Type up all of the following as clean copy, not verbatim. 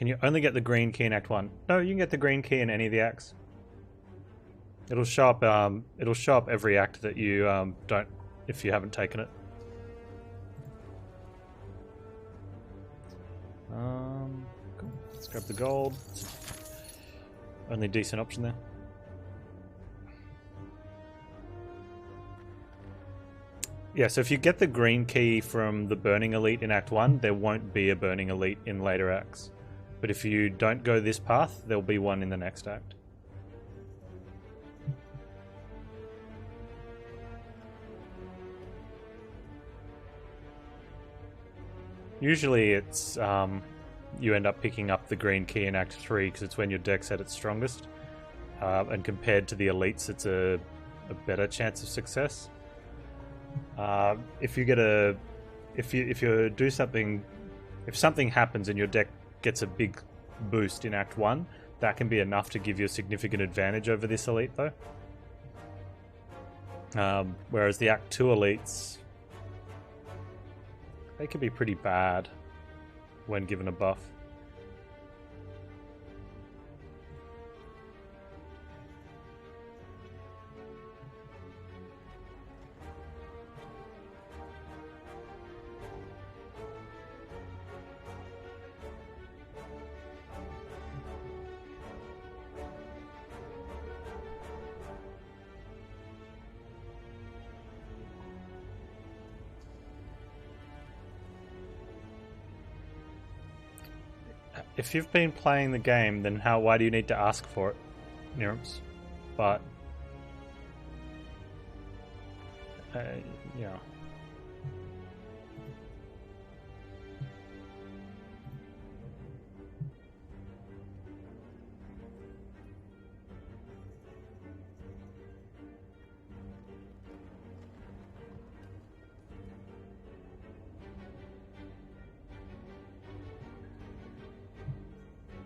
Can you only get the green key in Act 1? No, you can get the green key in any of the acts. It'll show up every act that you don't, if you haven't taken it. Cool. Let's grab the gold. Only decent option there. Yeah, so if you get the green key from the Burning Elite in Act 1, there won't be a Burning Elite in later acts. But if you don't go this path, there'll be one in the next act. Usually it's, you end up picking up the green key in Act 3 because it's when your deck's at its strongest. And compared to the elites, it's a better chance of success. If something happens and your deck gets a big boost in Act 1, that can be enough to give you a significant advantage over this elite though. Whereas the Act 2 elites, they can be pretty bad when given a buff. If you've been playing the game, then why do you need to ask for it, Nirams? But yeah.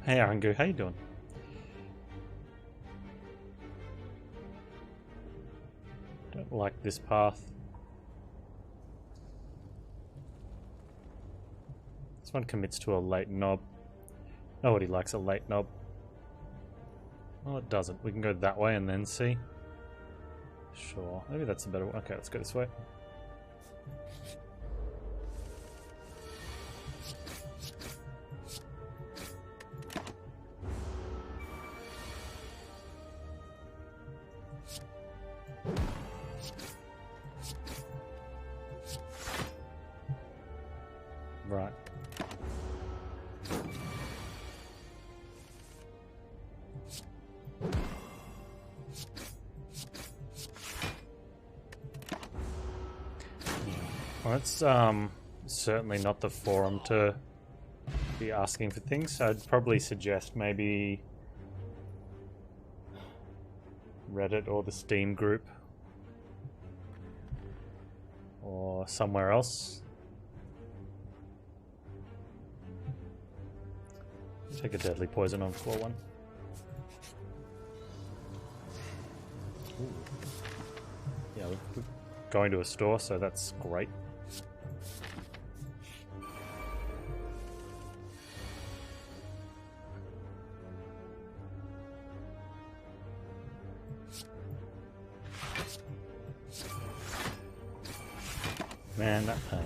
Hey Arangu, how you doing? Don't like this path. This one commits to a late knob. Nobody likes a late knob. Well, it doesn't. We can go that way and then see. Sure, maybe that's a better one. Okay, let's go this way. Right. Well, it's certainly not the forum to be asking for things, so I'd probably suggest maybe Reddit or the Steam group or somewhere else. Take a deadly poison on floor 1. Ooh. Yeah, we're going to a store, so that's great. Man, that pain.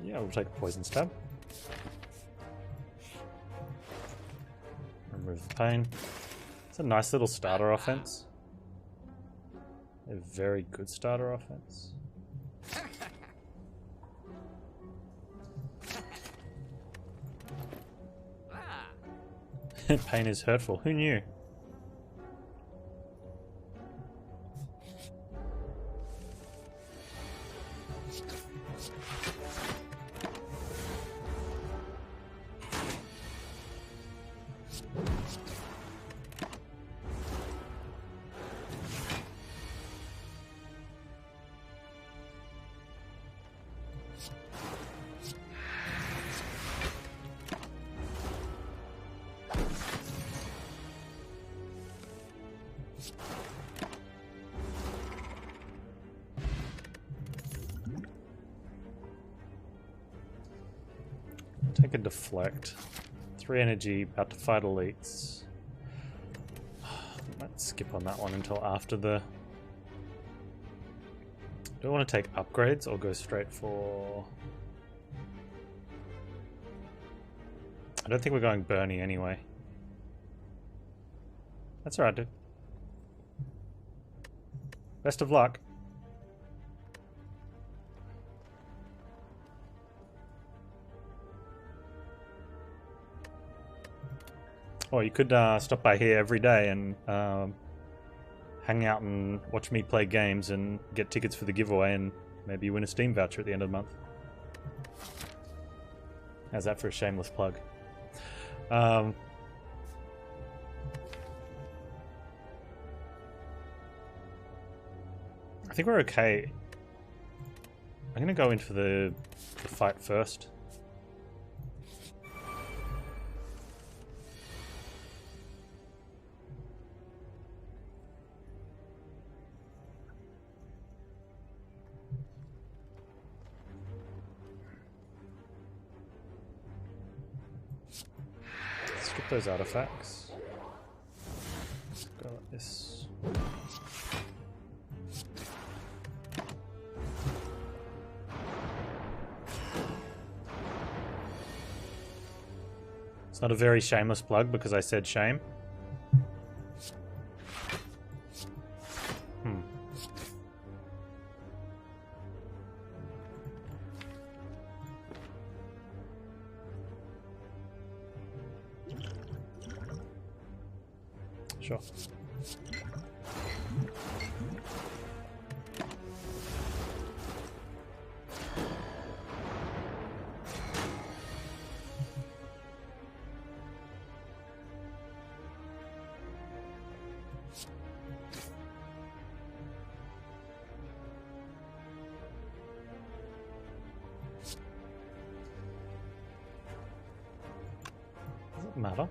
Yeah, we'll take a poison stab. Remove the pain. It's a nice little starter offense. A very good starter offense. Pain is hurtful. Who knew? Take a deflect. 3 energy, about to fight elites. Let's skip on that one until after the... Do I want to take upgrades or go straight for... I don't think we're going Bernie anyway. That's alright, dude. Best of luck. Or you could stop by here every day and hang out and watch me play games and get tickets for the giveaway and maybe win a Steam voucher at the end of the month. How's that for a shameless plug? I think we're okay. I'm gonna go in for the fight first. Skip those artifacts. Go like this. It's not a very shameless plug because I said shame. Sure. Doesn't matter.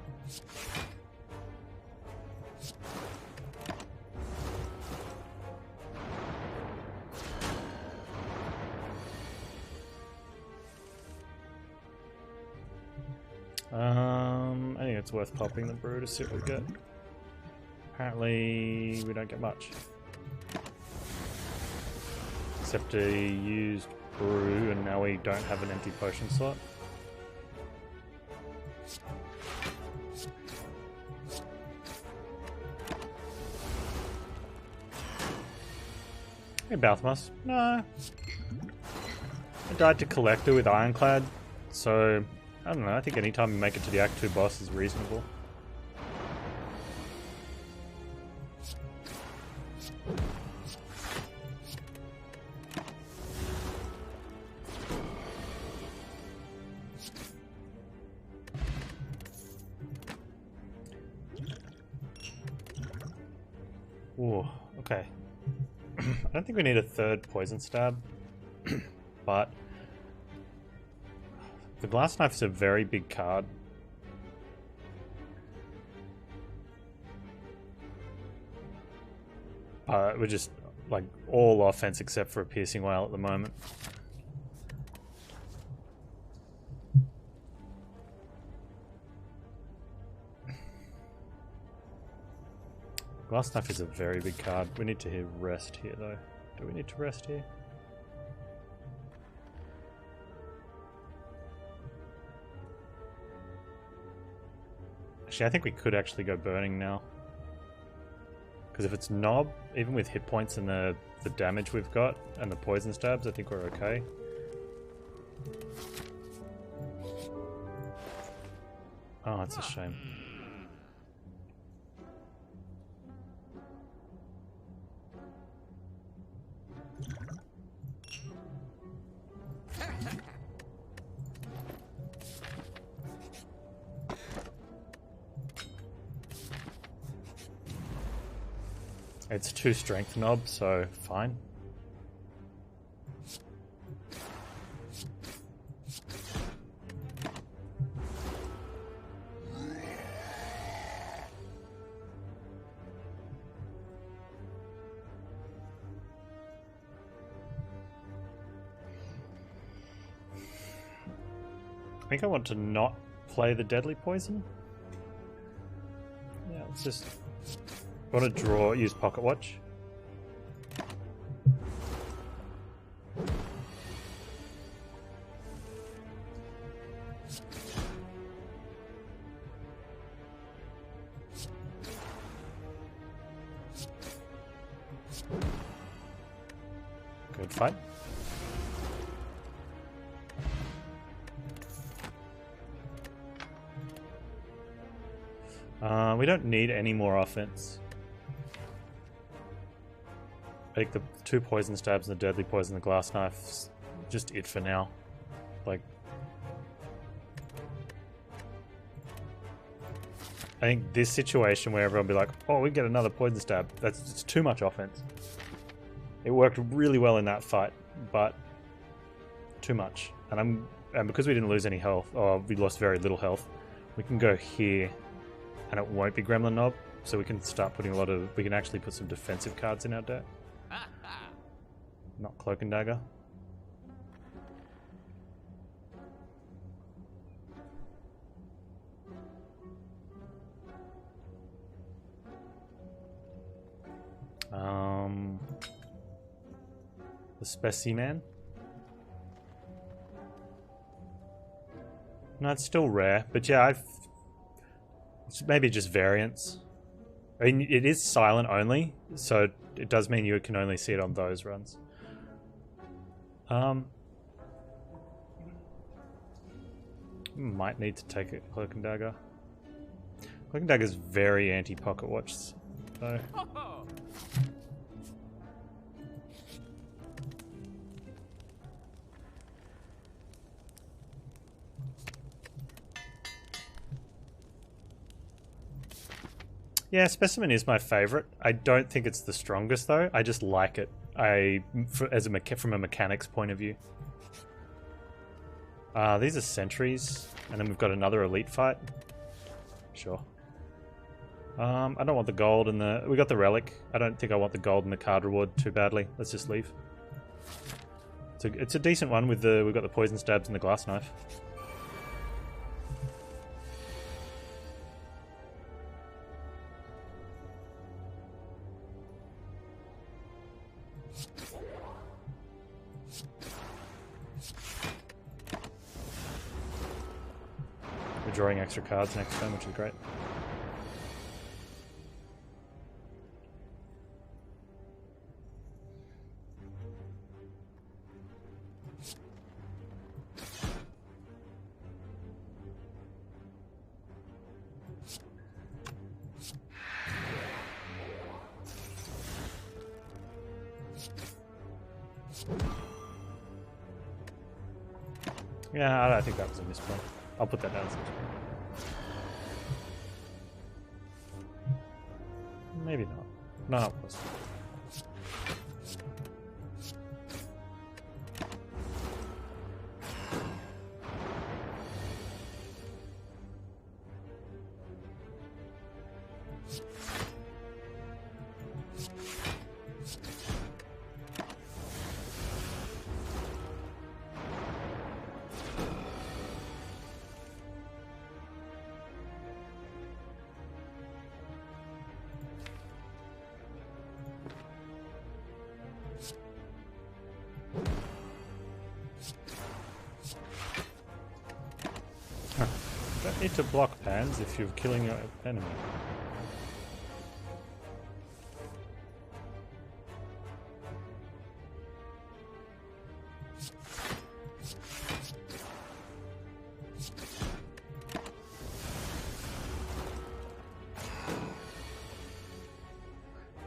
I think it's worth popping the brew to see what we get. Apparently, we don't get much. Except a used brew, and now we don't have an empty potion slot. Hey, Balthmas. No. I died to Collector with Ironclad, so... I don't know, I think anytime you make it to the Act 2 boss is reasonable. Ooh, okay. I don't think we need a third poison stab, but... The glass knife is a very big card. We're just like all offense except for a piercing wail at the moment. Glass knife is a very big card. We need to rest here though. Do we need to rest here? Actually, I think we could actually go burning now. Because if it's Knob, even with hit points and the damage we've got, and the poison stabs, I think we're okay. Oh, that's a shame. It's 2 strength knobs, so fine. think I want to not play the deadly poison. Yeah, let's just... I want to draw, use Pocket Watch. Good fight. We don't need any more offense. I think the 2 poison stabs and the deadly poison, the glass knife's just it for now. Like, I think this situation where everyone will be like, oh, we get another poison stab, that's just too much offense. It worked really well in that fight, but too much. And because we didn't lose any health, or we lost very little health, we can go here and it won't be Gremlin Knob, so we can start putting we can actually put some defensive cards in our deck. Not Cloak and Dagger. The Specimen. No, it's still rare, but yeah, it's maybe just variants. I mean, it is silent only, so it does mean you can only see it on those runs. Might need to take it, Cloak and Dagger. Cloak and Dagger is very anti-Pocket Watch, though. Yeah, Specimen is my favorite. I don't think it's the strongest though. I just like it. From a mechanics point of view. These are sentries, and then we've got another elite fight. Sure. I don't want the gold and we got the relic. I don't think I want the gold and the card reward too badly. Let's just leave. It's a decent one with we've got the poison stabs and the glass knife. We're drawing extra cards next turn, which is great. Yeah, I think that was a misplay. I'll put that down as a misplay. Maybe not. No, it was. Don't need to block Panz if you're killing your enemy.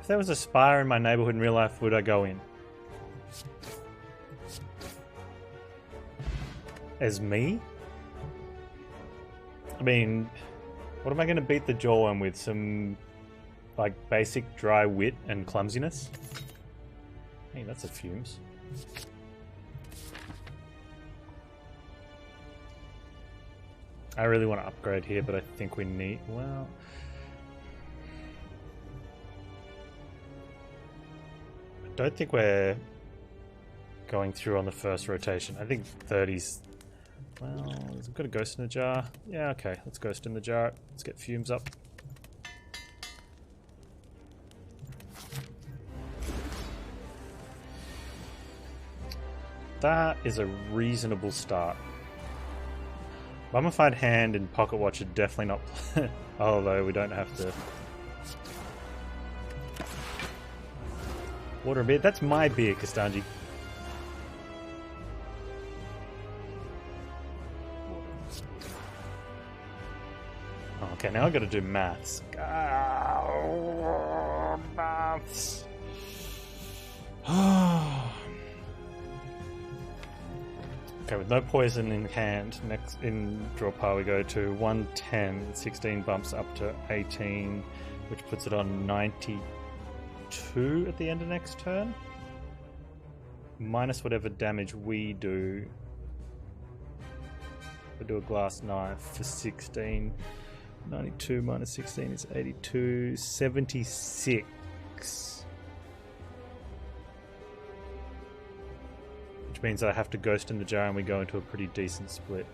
If there was a spire in my neighborhood in real life, would I go in? As me? I mean, what am I going to beat the Jawworm with? Some, like, basic dry wit and clumsiness? Hey, that's a fumes. I really want to upgrade here, but I think we need... well... I don't think we're going through on the first rotation. I think 30's Well, there's a bit of ghost in the jar. Yeah, okay, let's ghost in the jar. Let's get fumes up. That is a reasonable start. Mummified Hand and Pocket Watch are definitely not... although we don't have to... Water a beer? That's my beer, Kastanji. Okay, now I've got to do maths. Maths. Okay, with no poison in hand, next in draw pile we go to 110, 16 bumps up to 18, which puts it on 92 at the end of next turn. Minus whatever damage we do. We do a glass knife for 16. 92 minus 16 is 82, 76. Which means I have to ghost in the jar and we go into a pretty decent split.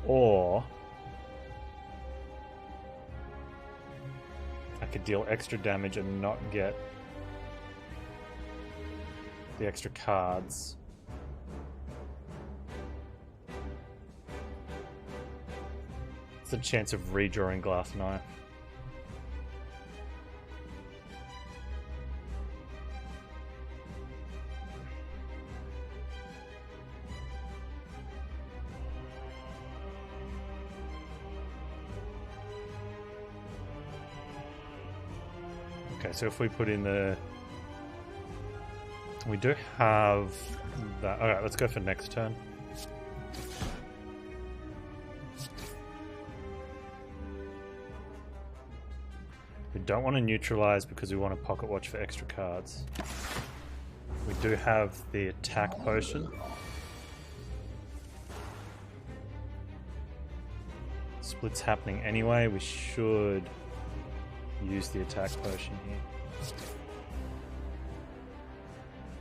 Or I could deal extra damage and not get the extra cards. It's a chance of redrawing glass knife. Okay, so if we put in the... We do have that. Alright, let's go for next turn. We don't want to neutralize because we want to pocket watch for extra cards. We do have the attack potion. Split's happening anyway, we should use the attack potion here.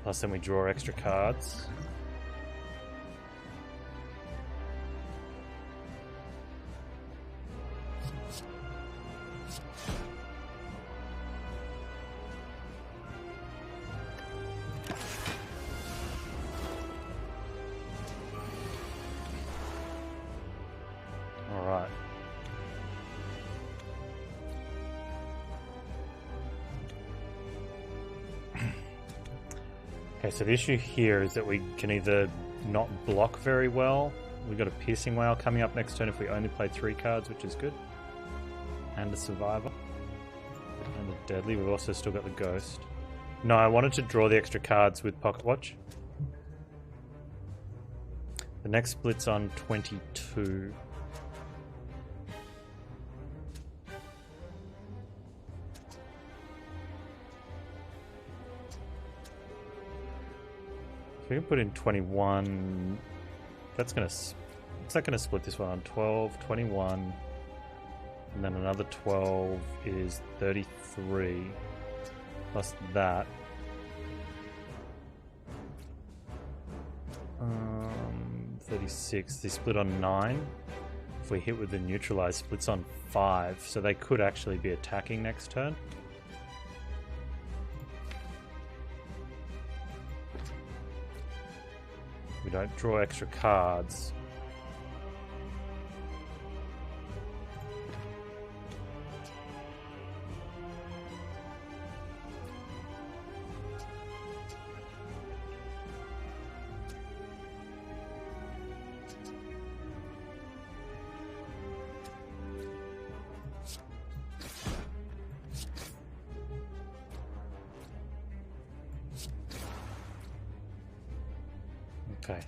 Plus then we draw extra cards. Alright. Okay, so the issue here is that we can either not block very well. We've got a Piercing Wail coming up next turn if we only play 3 cards, which is good. And a Survivor. And a Deadly. We've also still got the Ghost. No, I wanted to draw the extra cards with Pocket Watch. The next split's on 22. So we can put in 21. That's gonna. It's not gonna split this one on 12, 21, and then another 12 is 33. Plus that. 36. They split on 9. If we hit with the neutralize, splits on 5. So they could actually be attacking next turn. We don't draw extra cards. Okay.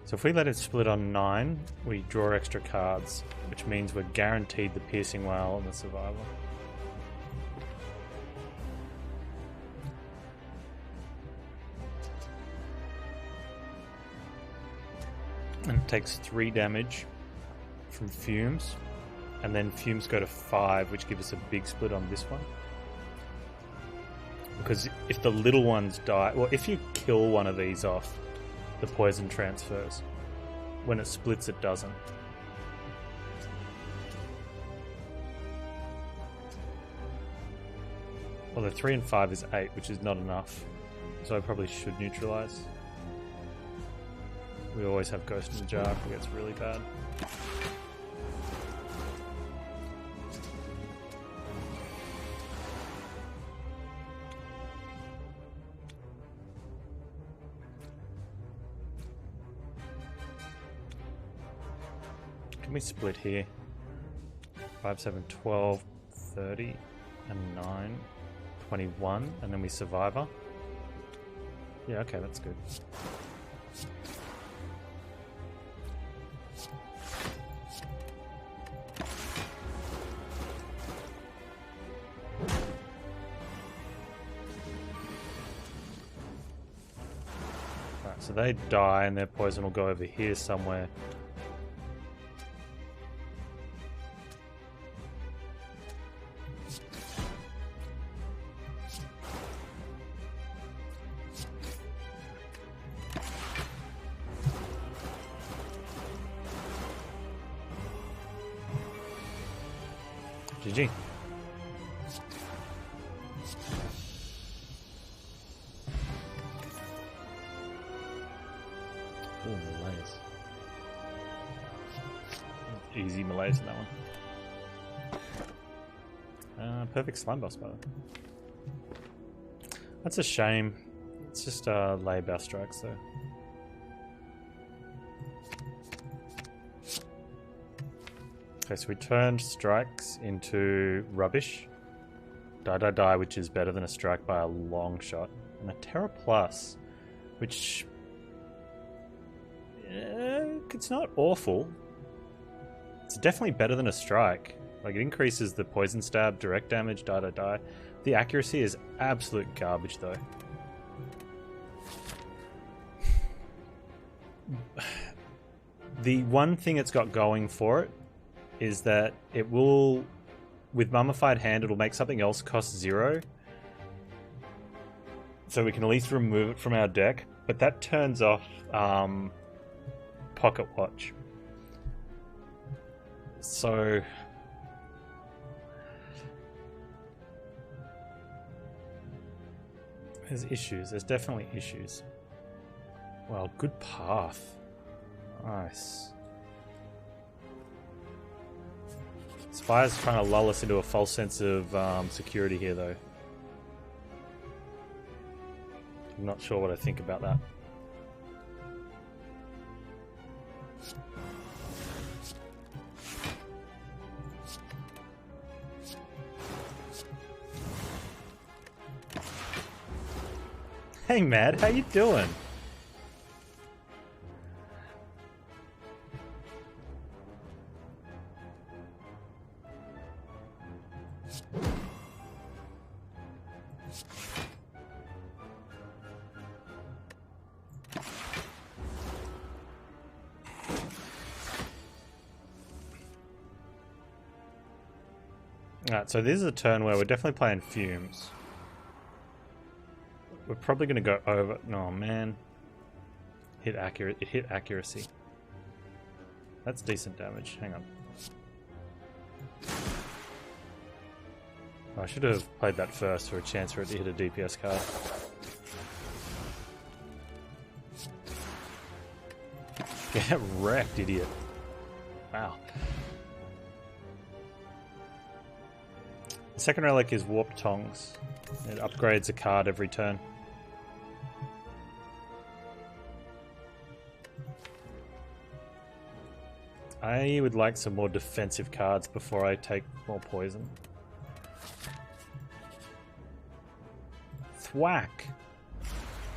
So if we let it split on 9, we draw extra cards, which means we're guaranteed the Piercing Wail and the Survivor. And it takes 3 damage from Fumes, and then Fumes go to 5, which gives us a big split on this one. Because if the little ones die, well, if you kill one of these off, the poison transfers. when it splits, it doesn't. Although 3 and 5 is 8, which is not enough. So I probably should neutralize. We always have Ghost in the Jar if it gets really bad. Can we split here? 5, 7, 12, 30, and 9, 21, and then we Survivor. Yeah, okay, that's good. Right, so they die and their poison will go over here somewhere. GG. Ooh, melees. Easy melees in that one. Perfect slime boss, by the way. That's a shame. It's just lay our strikes though. Okay, so we turned strikes into rubbish. Die, die, die, which is better than a strike by a long shot. And a Terra Plus, which... it's not awful. It's definitely better than a strike. Like, it increases the poison stab, direct damage, die, die, die. The accuracy is absolute garbage, though. The one thing it's got going for it is that it will, with Mummified Hand, it'll make something else cost 0. So we can at least remove it from our deck, but that turns off Pocket Watch. So... there's issues. There's definitely issues. Well, good path. Nice. Spire's trying to lull us into a false sense of security here, though. I'm not sure what I think about that. Hey, Mad, how you doing? Alright, so this is a turn where we're definitely playing Fumes. We're probably going to go over... no, man. It hit accuracy. That's decent damage. Hang on. Oh, I should have played that first for a chance for it to hit a DPS card. Get wrecked, idiot. Wow. The second relic is Warped Tongs. It upgrades a card every turn. I would like some more defensive cards before I take more poison. Thwack!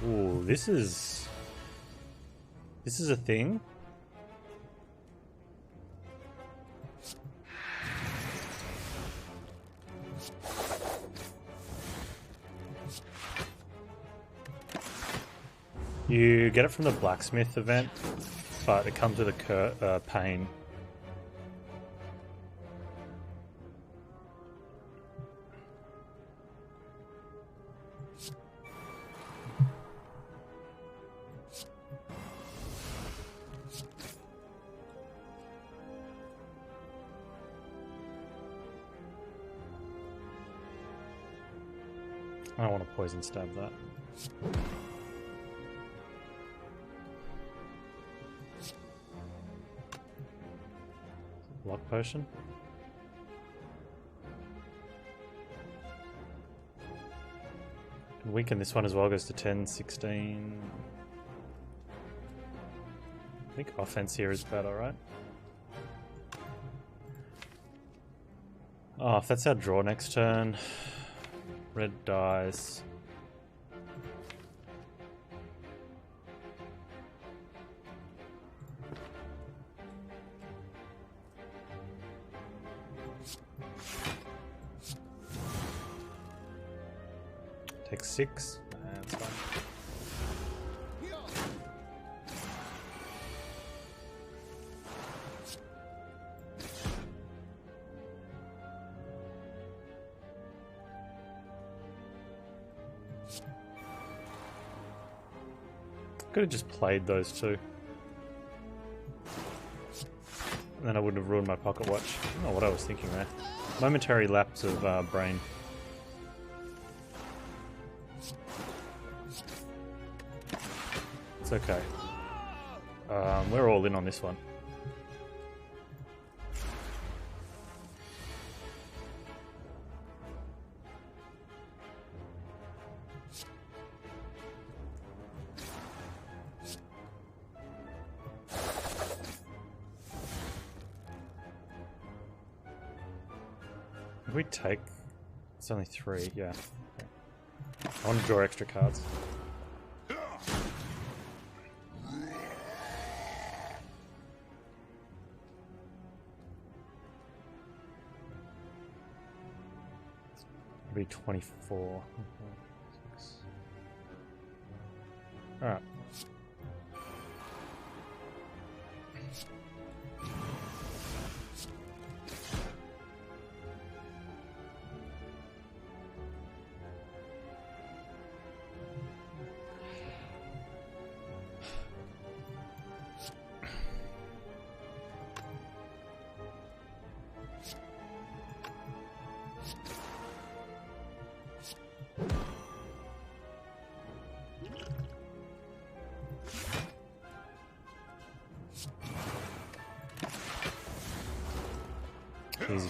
Ooh, this is a thing? You get it from the blacksmith event, but it comes with a pain. I don't want to poison stab that. Lock potion. Can weaken this one as well, goes to 10, 16. I think offense here is better, right? Oh, if that's our draw next turn. Red dies. Take 6. That's fine. Could have just played those two. And then I wouldn't have ruined my pocket watch. I don't know what I was thinking there. Momentary lapse of brain. It's okay. We're all in on this one. Did we take... It's only 3, yeah. Okay. I want to draw extra cards. Be 24. Alright. Easy.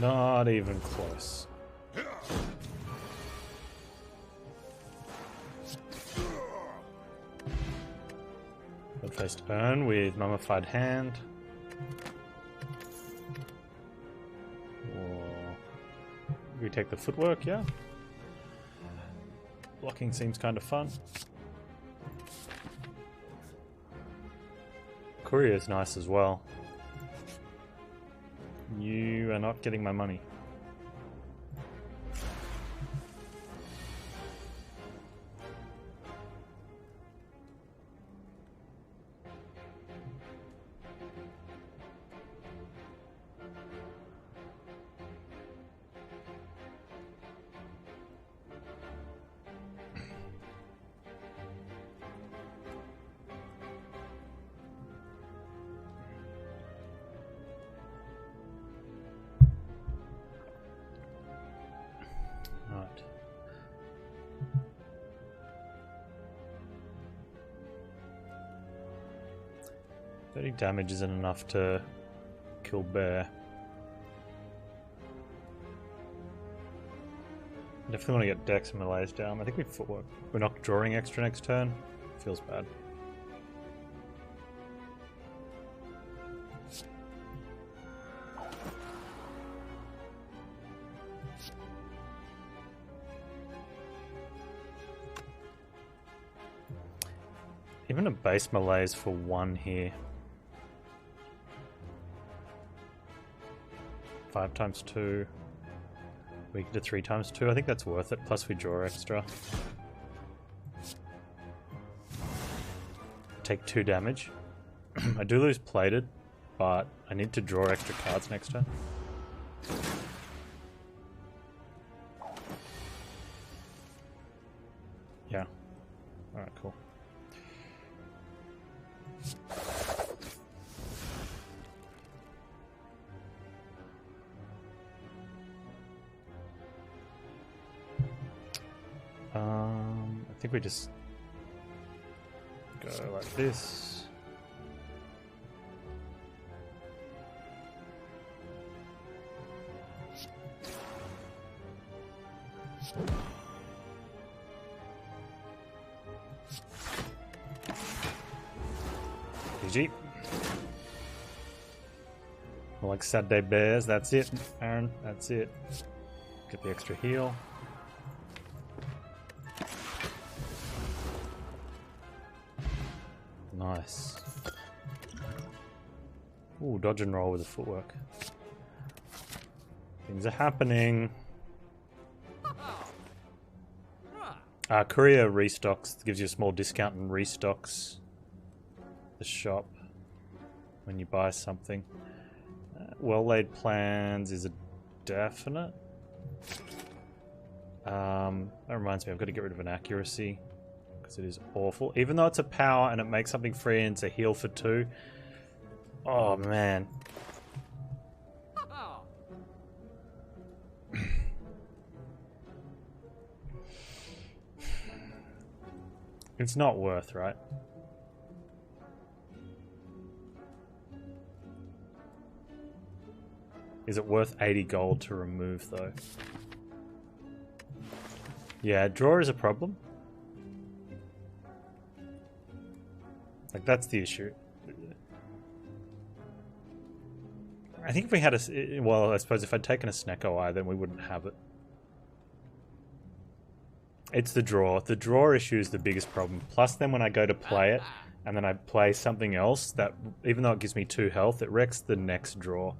Not even close. Bloodfaced Urn with Mummified Hand. Or we take the footwork, yeah? Blocking seems kind of fun. Courier is nice as well. You are not getting my money. Right. $30 damage isn't enough to kill Bear. Definitely want to get Dex and Melee's down. I think we footwork. We're not drawing extra next turn. Feels bad. Even a base Melee's for 1 here. 5 times 2. Weaken to 3 times 2. I think that's worth it. Plus we draw extra. Take 2 damage. I do lose plated, but I need to draw extra cards next turn. Yeah. Alright, cool. I think we just go like this. GG. More like Saturday Bears. That's it, Aaron. That's it. Get the extra heal. Nice. Ooh, dodge and roll with the footwork. Things are happening. Courier restocks, gives you a small discount and restocks the shop when you buy something. Well-laid plans is a definite. That reminds me, I've got to get rid of an accuracy. Because it is awful. Even though it's a power and it makes something free and it's a heal for 2. Oh, man. It's not worth, right? Is it worth 80 gold to remove, though? Yeah, draw is a problem. Like, that's the issue. I think if we had a... Well, I suppose if I'd taken a Snecko Eye, then we wouldn't have it. It's the draw. The draw issue is the biggest problem. Plus, then when I go to play it, and then I play something else, that even though it gives me 2 health, it wrecks the next draw.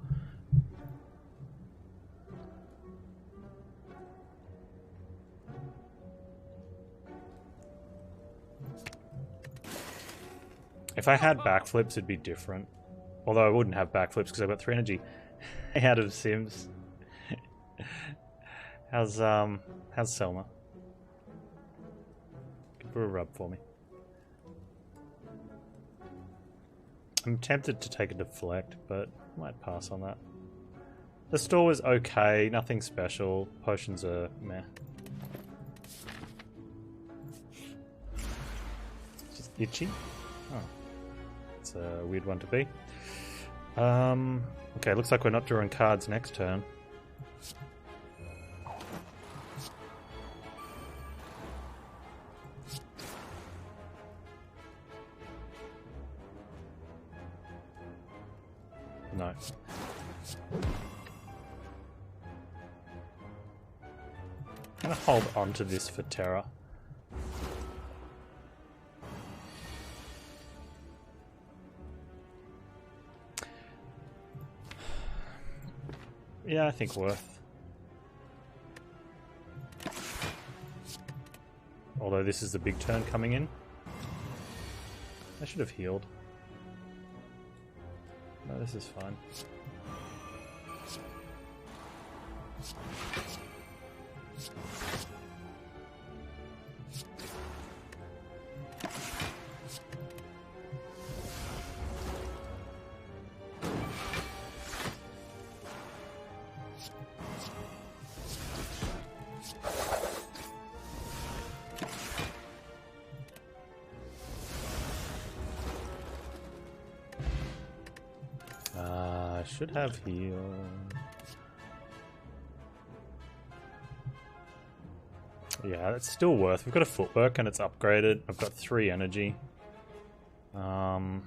If I had backflips, it'd be different. Although I wouldn't have backflips because I've got 3 energy out of Sims. How's Selma? Give her a rub for me. I'm tempted to take a deflect, but I might pass on that. The store was okay, nothing special. Potions are meh. Just itchy? Oh. It's a weird one to be. Okay, looks like we're not drawing cards next turn. No. I'm gonna hold on to this for Terra. Yeah, I think worth. Although this is the big turn coming in. I should have healed. No, this is fine. Should have heal. Yeah, it's still worth. We've got a footwork and it's upgraded. I've got 3 energy. I'm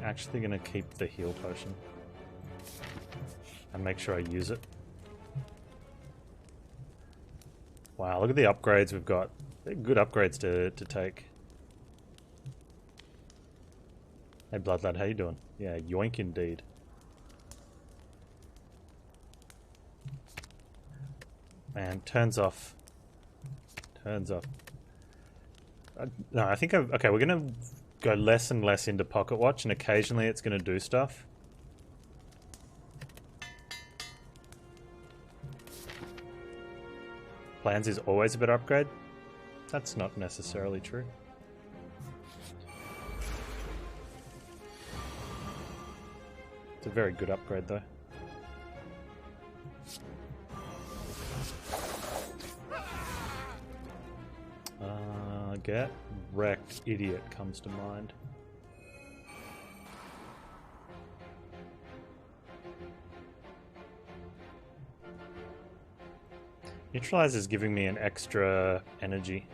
actually going to keep the heal potion and make sure I use it. Wow, look at the upgrades we've got. They're good upgrades to take. Hey Bloodlad, how you doing? Yeah, yoink indeed. And turns off. Turns off. No, I think okay, we're going to go less and less into Pocket Watch, and occasionally it's going to do stuff. Panz is always a better upgrade. That's not necessarily true. It's a very good upgrade though. Get wrecked, idiot comes to mind. Neutralize is giving me an extra energy.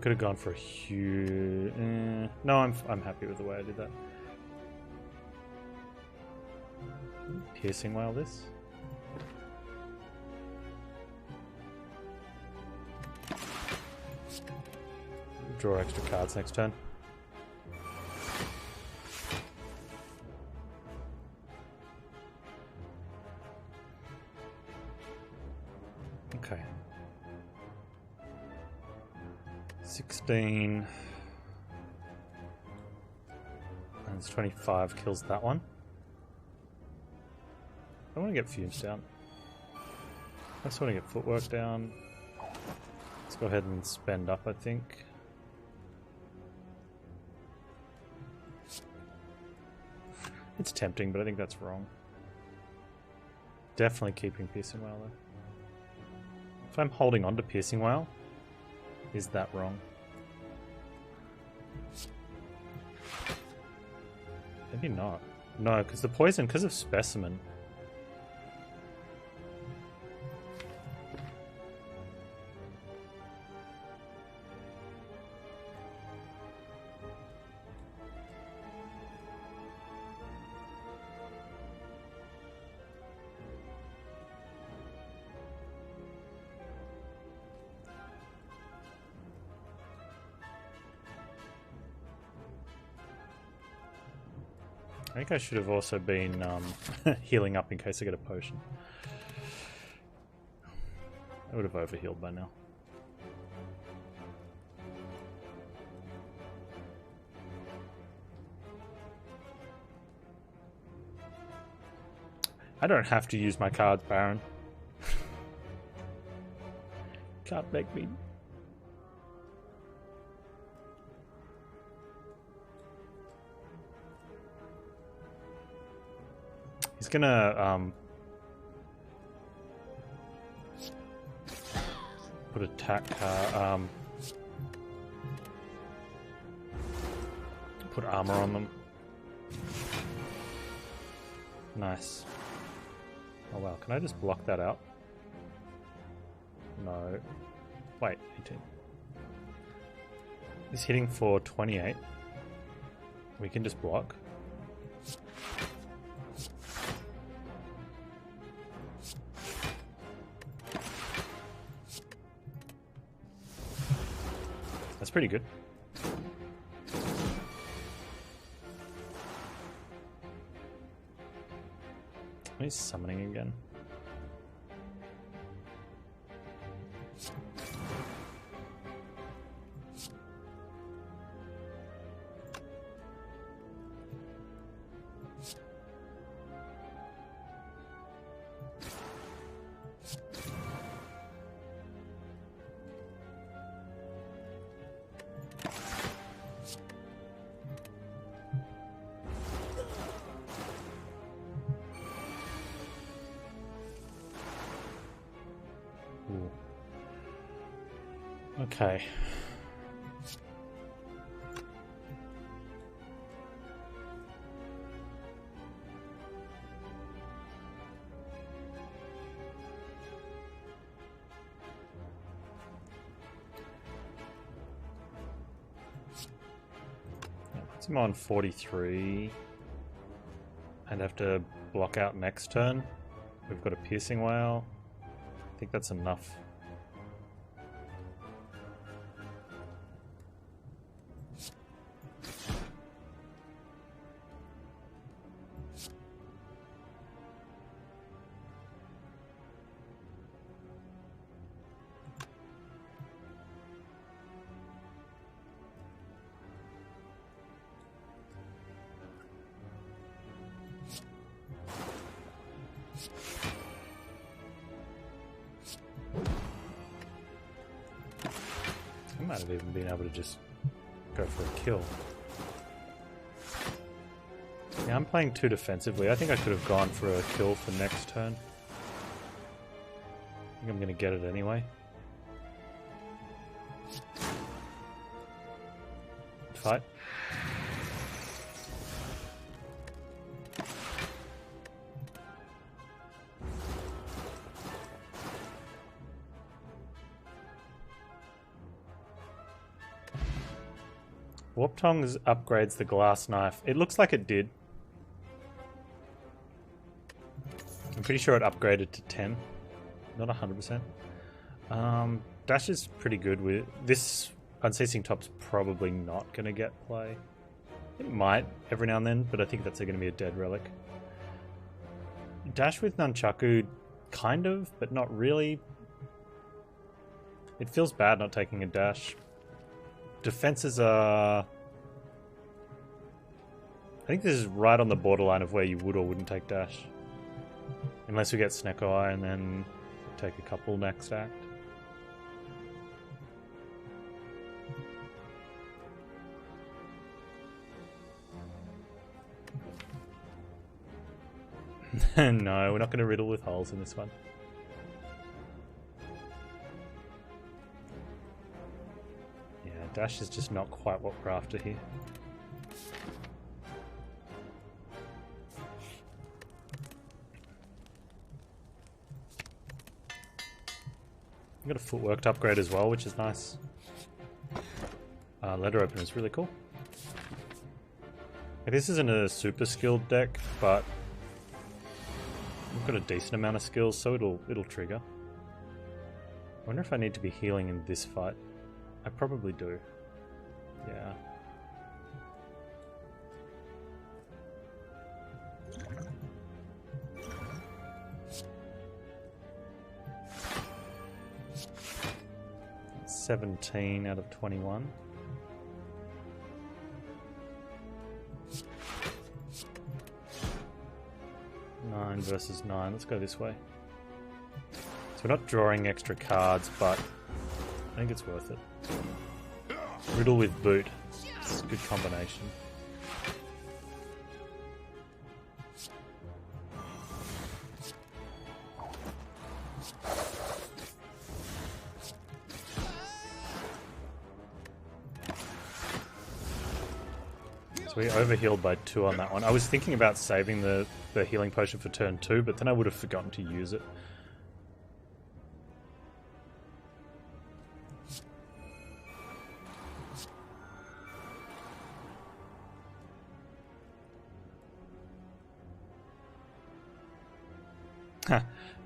Could have gone for a huge. No, I'm happy with the way I did that. Piercing Wail this. Draw extra cards next turn. Okay. 16 and it's 25 kills that one. I want to get fumes down. I just want to get footwork down. Let's go ahead and spend up, I think. It's tempting, but I think that's wrong. Definitely keeping Piercing Wail though. If I'm holding on to Piercing Wail, is that wrong? Maybe not. No, because the poison, because of Specimen. I think I should have also been healing up in case I get a potion. I would have overhealed by now. I don't have to use my cards, Baron. Can't make me. He's gonna put attack put armor on them. Nice. Oh wow, can I just block that out? No. Wait, 18. He's hitting for 28. We can just block. That's pretty good. He's summoning again. Okay. Puts him on 43. And have to block out next turn. We've got a piercing whale. I think that's enough. I might have even been able to just go for a kill. Yeah, I'm playing too defensively. I think I could have gone for a kill for next turn. I think I'm going to get it anyway. Fight. Warp Tongs upgrades the glass knife. It looks like it did. I'm pretty sure it upgraded to 10. Not 100%. Dash is pretty good with this. Unceasing Top's probably not going to get play. It might every now and then, but I think that's going to be a dead relic. Dash with Nunchaku, kind of, but not really. It feels bad not taking a dash. Defenses are... I think this is right on the borderline of where you would or wouldn't take dash. Unless we get Snecko Eye and then take a couple next act. No, we're not going to riddle with holes in this one. Dash is just not quite what we're after here. We've got a footwork to upgrade as well, which is nice. Letter opener is really cool. This isn't a super skilled deck, but we've got a decent amount of skills, so it'll trigger. I wonder if I need to be healing in this fight. I probably do. Yeah. That's 17 out of 21. Nine versus 9. Let's go this way. So we're not drawing extra cards, but I think it's worth it. Riddle with boot. It's a good combination. So we overhealed by 2 on that one. I was thinking about saving the healing potion for turn 2, but then I would have forgotten to use it.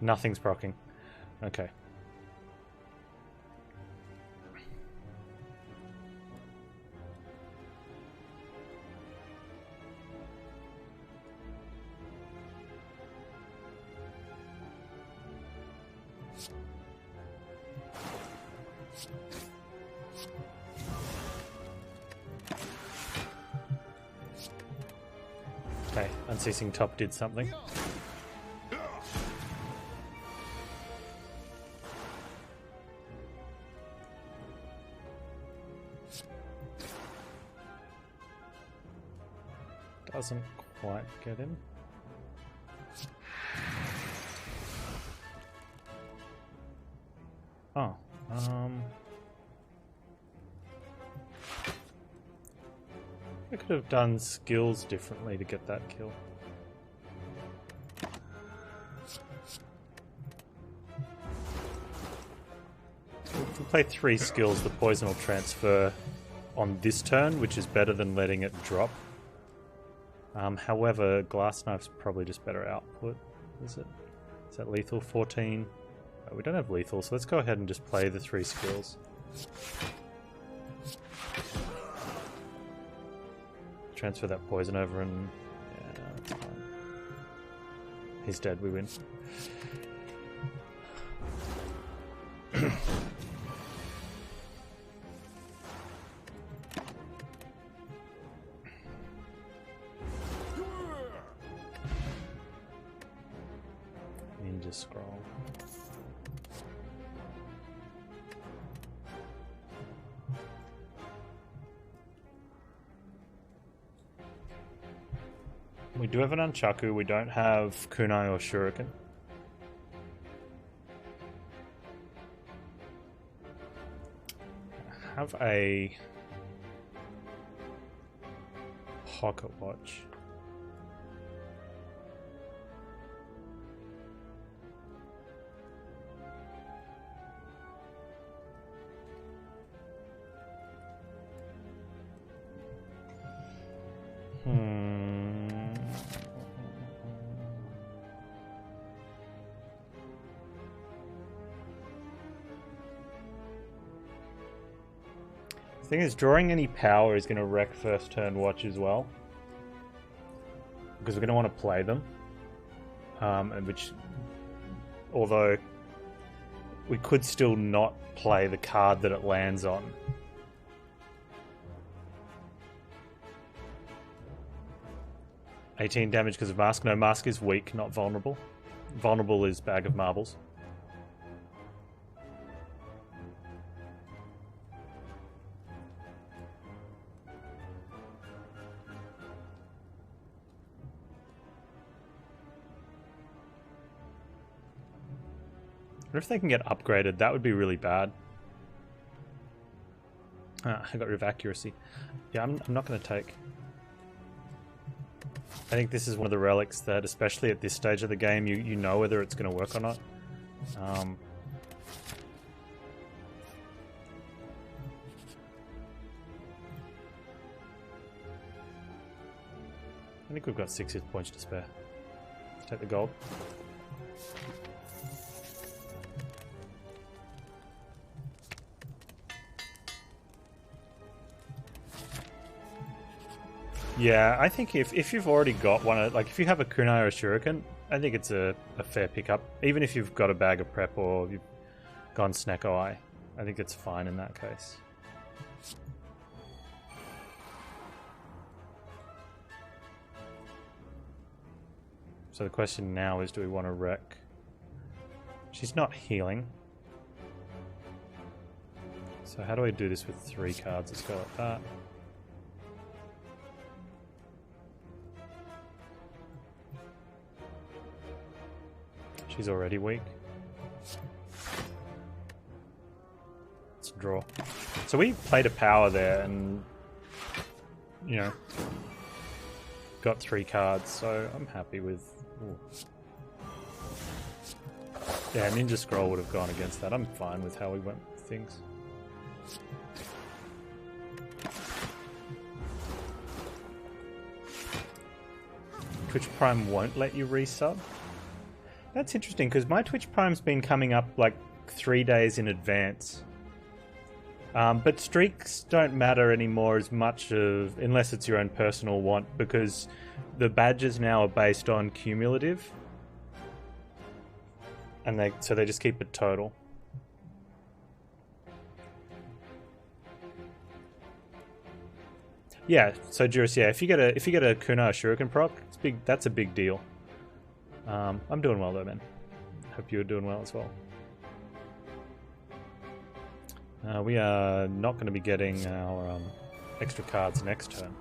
Nothing's proccing. Okay. Okay, Unceasing Top did something. Doesn't quite get him. Oh, I could have done skills differently to get that kill. If we play 3 skills, the poison will transfer on this turn, which is better than letting it drop. However, Glass Knife's probably just better output, is it? Is that lethal? 14? Oh, we don't have lethal, so let's go ahead and just play the 3 skills. Transfer that poison over and... yeah, that's fine. He's dead, we win. Ninja scroll. We do have an Unchaku, we don't have Kunai or Shuriken. Have a pocket watch. The thing is, drawing any power is going to wreck first turn watch as well, because we're going to want to play them, and which, although we could still not play the card that it lands on. $18 damage because of Mask. No, Mask is weak, not vulnerable. Vulnerable is Bag of Marbles. Or if they can get upgraded, that would be really bad. I got rid of accuracy. Yeah, I'm not going to take. I think this is one of the relics that, especially at this stage of the game, you know whether it's going to work or not. I think we've got 6 hit points to spare. Let's take the gold. Yeah, I think if you've already got one, like if you have a Kunai or a Shuriken, I think it's a fair pickup. Even if you've got a bag of prep or you've gone Sneko Eye, I think it's fine in that case. So the question now is, do we want to wreck? She's not healing. So how do I do this with 3 cards? Let's go like that. She's already weak. Let's draw. So we played a power there and, you know, got 3 cards, so I'm happy with... Ooh. Yeah, Ninja Scroll would have gone against that. I'm fine with how we went with things. Twitch Prime won't let you resub? That's interesting, because my Twitch Prime's been coming up like 3 days in advance. But streaks don't matter anymore as much of, unless it's your own personal want, because the badges now are based on cumulative. And so they just keep it total. Yeah, so Juris, yeah, if you get a Kuna or Shuriken proc, it's big. That's a big deal. I'm doing well though, man. Hope you're doing well as well. We are not going to be getting our extra cards next turn.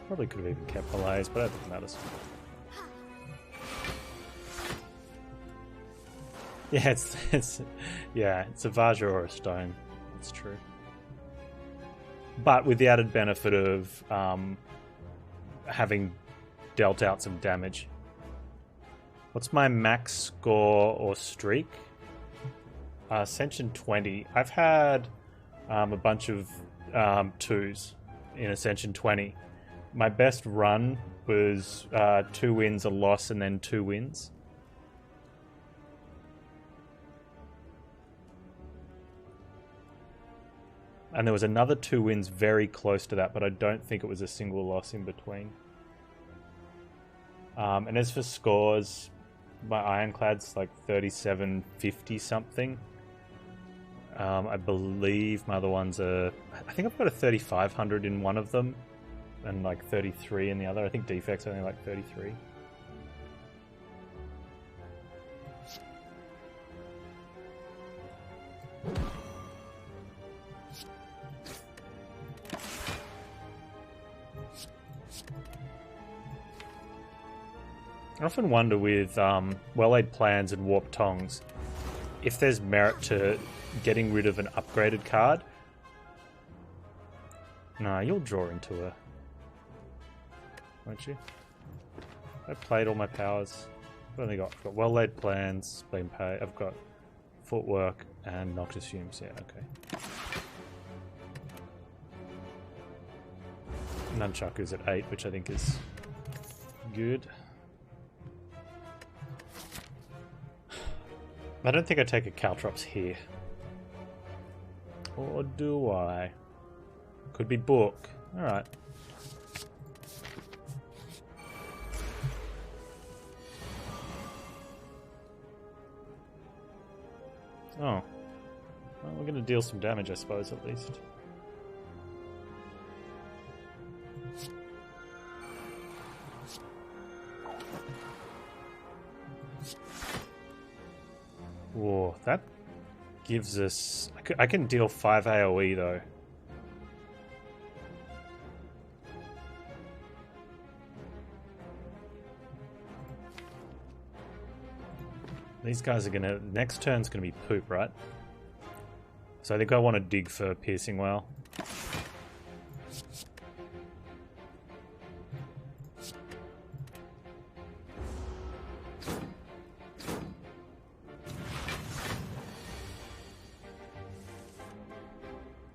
Probably could have even kept Malaise, but I don't think it matters. Yeah, it's a Vajra or a stone. That's true. But with the added benefit of having dealt out some damage. What's my max score or streak? Ascension 20. I've had a bunch of 2s in Ascension 20. My best run was 2 wins, a loss, and then 2 wins. And there was another 2 wins very close to that, but I don't think it was a single loss in between. And as for scores, my Ironclad's like 3750 something. I believe my other ones are... I think I've got a 3500 in one of them, and like 33 in the other. I think defect's only like 33. I often wonder with well-laid plans and warped tongs if there's merit to getting rid of an upgraded card. Nah, you'll draw into her, won't you? I played all my powers. What have I got? I've got well-laid plans, being paid. I've got footwork and Noctis Fumes. Yeah, okay. Nunchaku's at 8, which I think is good. I don't think I take a Caltrops here. Or do I? Could be book. Alright. Oh. Well, we're going to deal some damage, I suppose, at least. Whoa, that gives us... I can deal 5 AoE, though. These guys are going to... Next turn's going to be poop, right? So I think I want to dig for Piercing Well.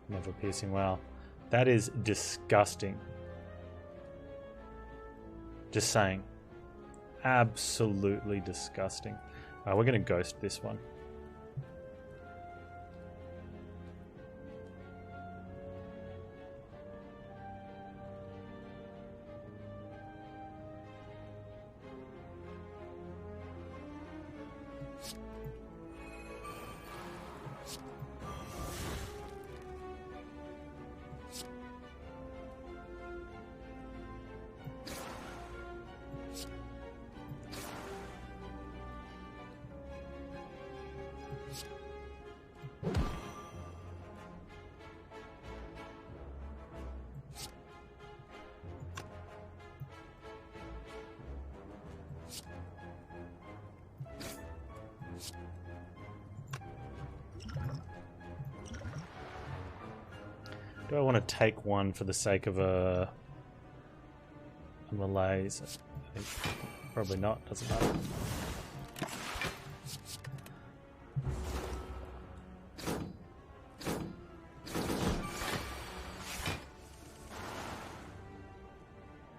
Never Piercing Well. That is disgusting. Just saying. Absolutely disgusting. We're going to ghost this one. Do I want to take one for the sake of a malaise? I think probably not, doesn't matter.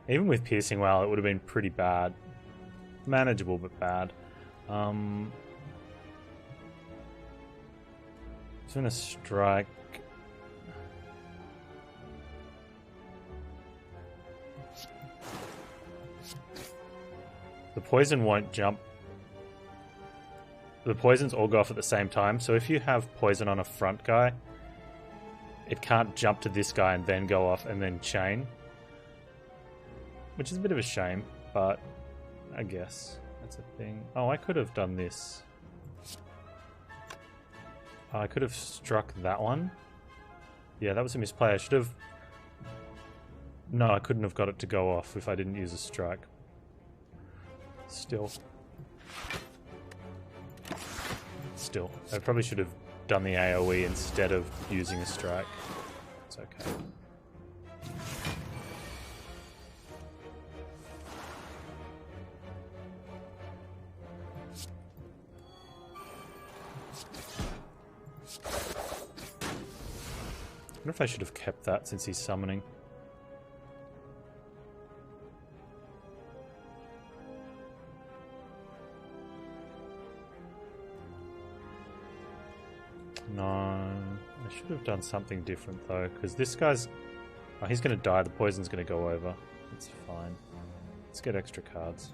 Even with Piercing Well, it would have been pretty bad. Manageable, but bad. I'm just going to strike. The poison won't jump. The poisons all go off at the same time, so if you have poison on a front guy, it can't jump to this guy and then go off and then chain. Which is a bit of a shame, but I guess that's a thing. Oh, I could have done this. I could have struck that one. Yeah, that was a misplay. I should have... No, I couldn't have got it to go off if I didn't use a strike. Still. Still, I probably should have done the AoE instead of using a strike. It's okay. I wonder if I should have kept that since he's summoning. No, I should have done something different though, because this guy's... Oh, he's going to die, the poison's going to go over. It's fine. Let's get extra cards.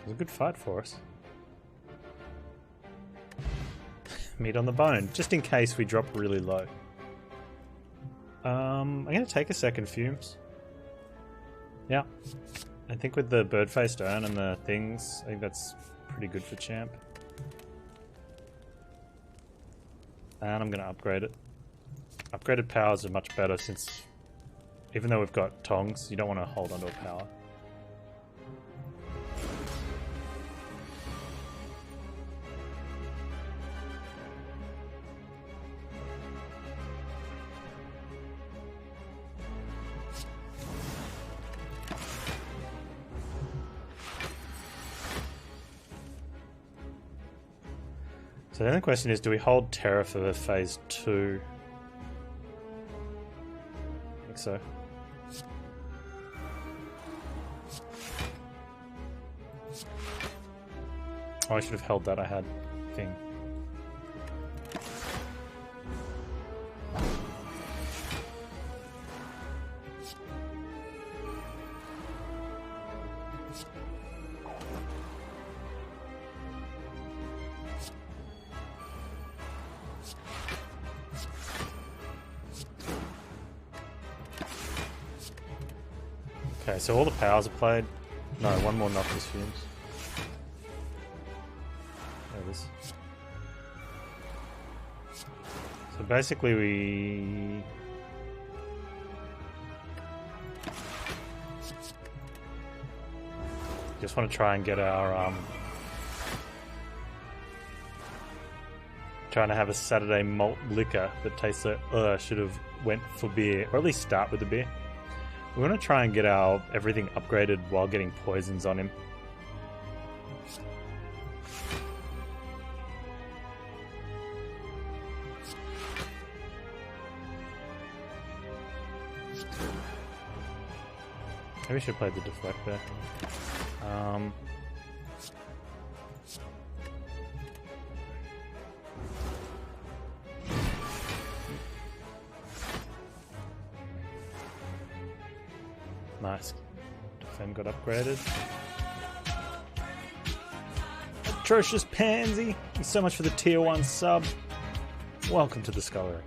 It was a good fight for us. Meat on the bone, just in case we drop really low. I'm going to take a second, Fumes. Yeah. I think with the bird-faced urn and the things, I think that's pretty good for champ. And I'm going to upgrade it. Upgraded powers are much better since, even though we've got tongs, you don't want to hold onto a power. So then the question is, do we hold Terror for phase 2? I think so. Oh, I should have held that. I had thing. Okay, so all the powers are played. No, one more Noctis Fumes. There it is. So basically we... just want to try and get our... trying to have a Saturday malt liquor that tastes like, should have went for beer. Or at least start with the beer. We're going to try and get our everything upgraded while getting poisons on him. Maybe we should play the deflect there. Nice. Defend got upgraded. Atrocious Pansy! Thanks so much for the tier 1 sub. Welcome to the scullery.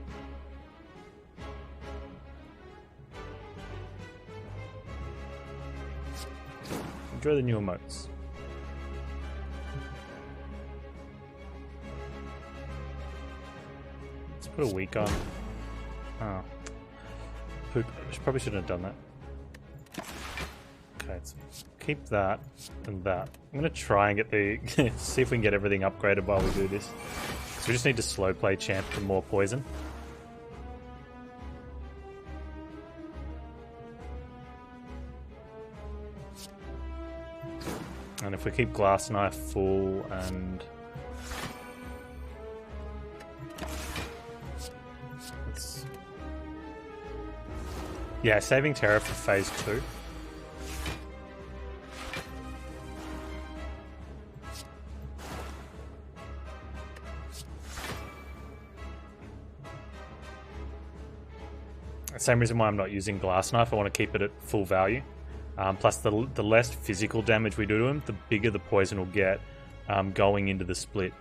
Enjoy the new emotes. Let's put a week on. Oh. Poop. Probably shouldn't have done that. Okay, so keep that and that. I'm going to try and get the... see if we can get everything upgraded while we do this. So we just need to slow play champ for more poison. And if we keep Glass Knife full and... yeah, saving Terror for phase 2. Same reason why I'm not using Glass Knife. I want to keep it at full value. Plus, the less physical damage we do to him, the bigger the poison will get going into the split.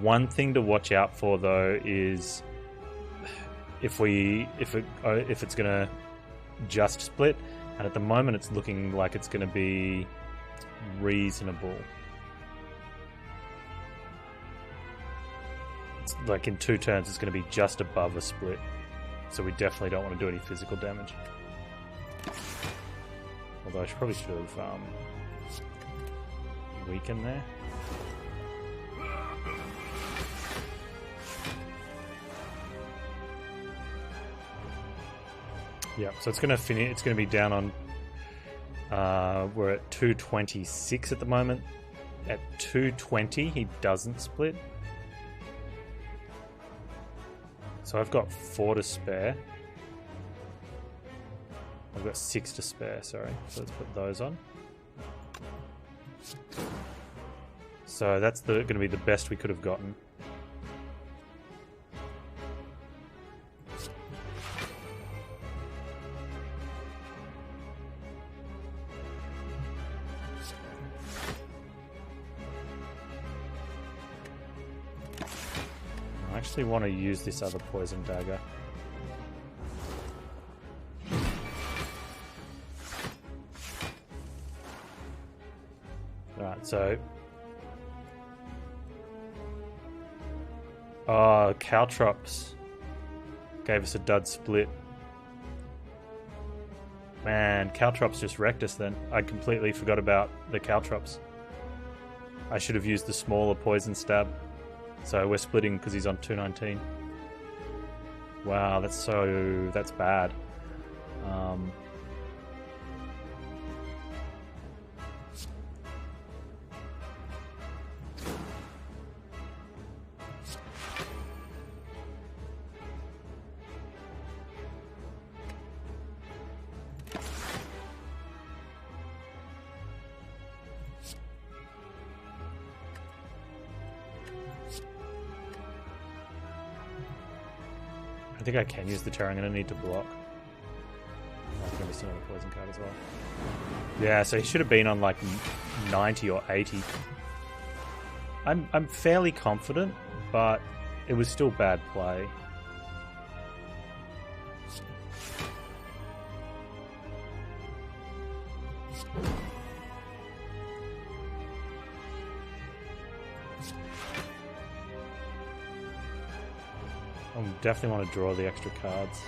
One thing to watch out for, though, is if it's gonna just split, and at the moment it's looking like it's gonna be reasonable. It's like in 2 turns it's gonna be just above a split, so we definitely don't want to do any physical damage. Although I probably should have weakened there. Yeah, so it's going to finish. It's going to be down on. We're at 226 at the moment. At 220, he doesn't split. So I've got 4 to spare. I've got 6 to spare. Sorry, so let's put those on. So that's going to be the best we could have gotten. I actually want to use this other poison dagger. Alright, so... Oh, Caltrops gave us a dud split. Man, Caltrops just wrecked us then. I completely forgot about the Caltrops. I should have used the smaller poison stab. So we're splitting because he's on 219. Wow, that's bad. I think I can use the chair. I'm going to need to block. I'm going to miss another poison card as well. Yeah, so he should have been on like 90 or 80. I'm fairly confident, but it was still bad play. I definitely want to draw the extra cards.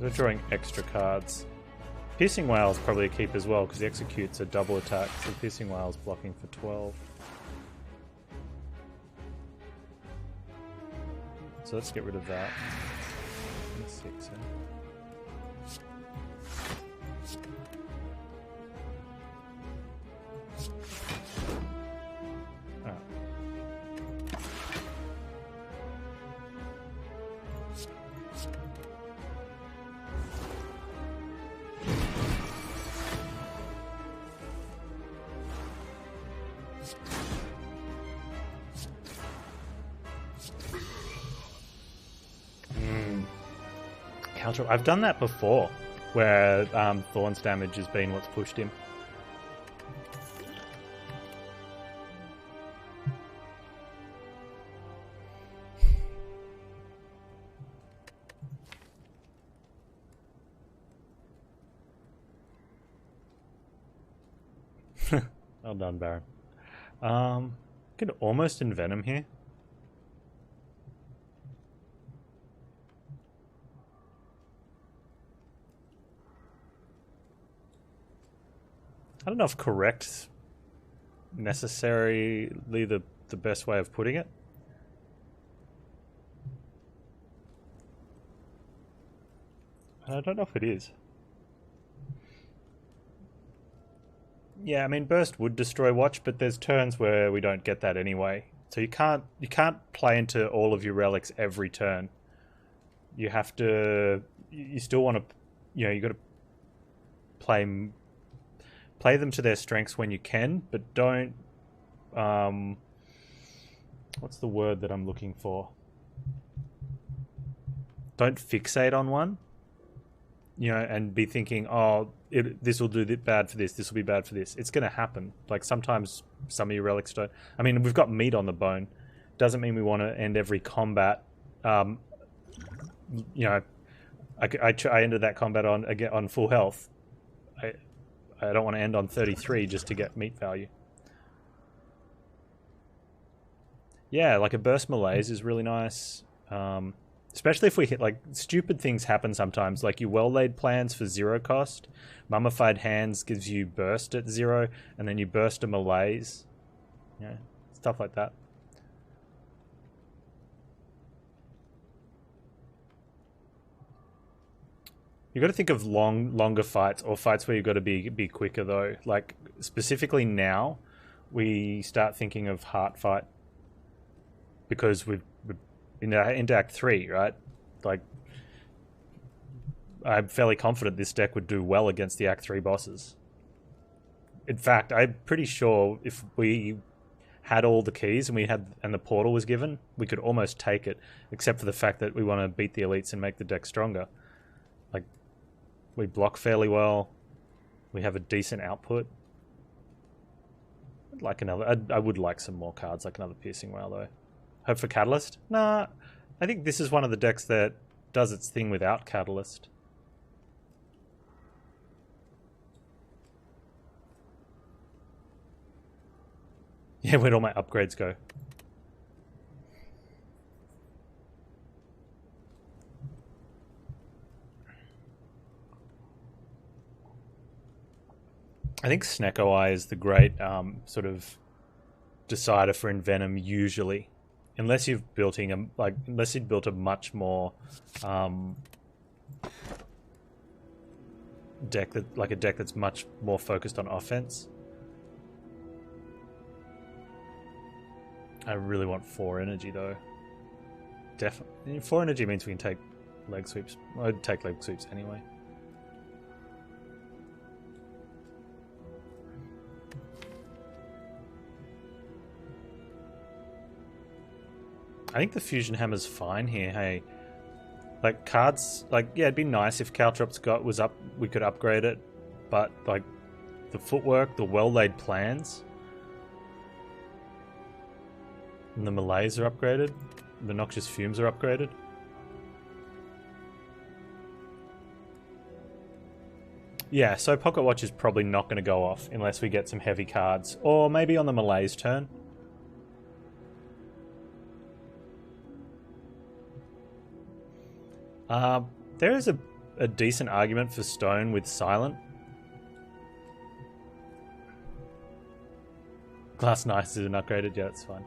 We're drawing extra cards. Piercing Whale is probably a keep as well, because he executes a double attack, so Piercing Whale is blocking for 12. So let's get rid of that. 6, I've done that before, where Thorn's damage has been what's pushed him. Well done, Baron. Could almost envenom here. I don't know if correct necessarily the best way of putting it. I don't know if it is. Yeah, I mean, burst would destroy watch, but there's turns where we don't get that anyway. So you can't play into all of your relics every turn. You have to. You still want to. You got to play them to their strengths when you can, but don't. What's the word that I'm looking for? Don't fixate on one. And be thinking, oh, this will do bad for this. This will be bad for this. It's going to happen. Like sometimes some of your relics don't. I mean, we've got meat on the bone. Doesn't mean we want to end every combat. I ended that combat on full health. I don't want to end on 33 just to get meat value. Yeah, like a burst malaise is really nice. Especially if we hit, like, stupid things happen sometimes, like your well-laid plans for 0 cost. Mummified Hands gives you burst at 0, and then you burst a malaise. Yeah, stuff like that. You've got to think of longer fights, or fights where you've got to be quicker, though. Like, specifically now, we start thinking of heart fight. Because we're into Act 3, right? Like, I'm fairly confident this deck would do well against the Act 3 bosses. In fact, I'm pretty sure if we had all the keys and the portal was given, we could almost take it, except for the fact that we want to beat the elites and make the deck stronger. Like, we block fairly well. We have a decent output. I'd like another. I would like some more cards, like another Piercing Whale, though. Hope for Catalyst? Nah, I think this is one of the decks that does its thing without Catalyst. Yeah, where'd all my upgrades go? I think Snecko Eye is the great sort of decider for Envenom usually. Unless you've built a much more deck that's much more focused on offense. I really want 4 energy though. Definitely 4 energy means we can take leg sweeps. I'd take leg sweeps anyway. I think the Fusion Hammer's fine here, hey. Like, cards, like, yeah, it'd be nice if Caltrop's was up, we could upgrade it, but, like, the footwork, the well-laid plans, and the Malays are upgraded, the Noxious Fumes are upgraded. Yeah, so Pocket Watch is probably not going to go off unless we get some heavy cards, or maybe on the Malays turn. There is a decent argument for Stone with Silent. Glass Nice isn't upgraded, yeah, that's fine.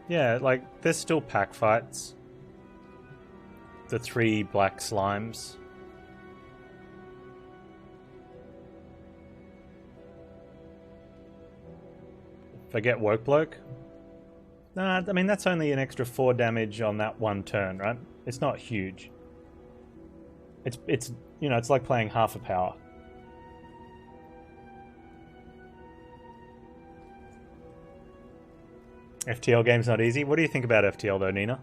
Yeah, like, there's still pack fights. The 3 black slimes. Forget Woke Bloke? Nah, I mean, that's only an extra 4 damage on that one turn, right? It's not huge. It's it's like playing half a power. FTL game's not easy. What do you think about FTL though, Nina?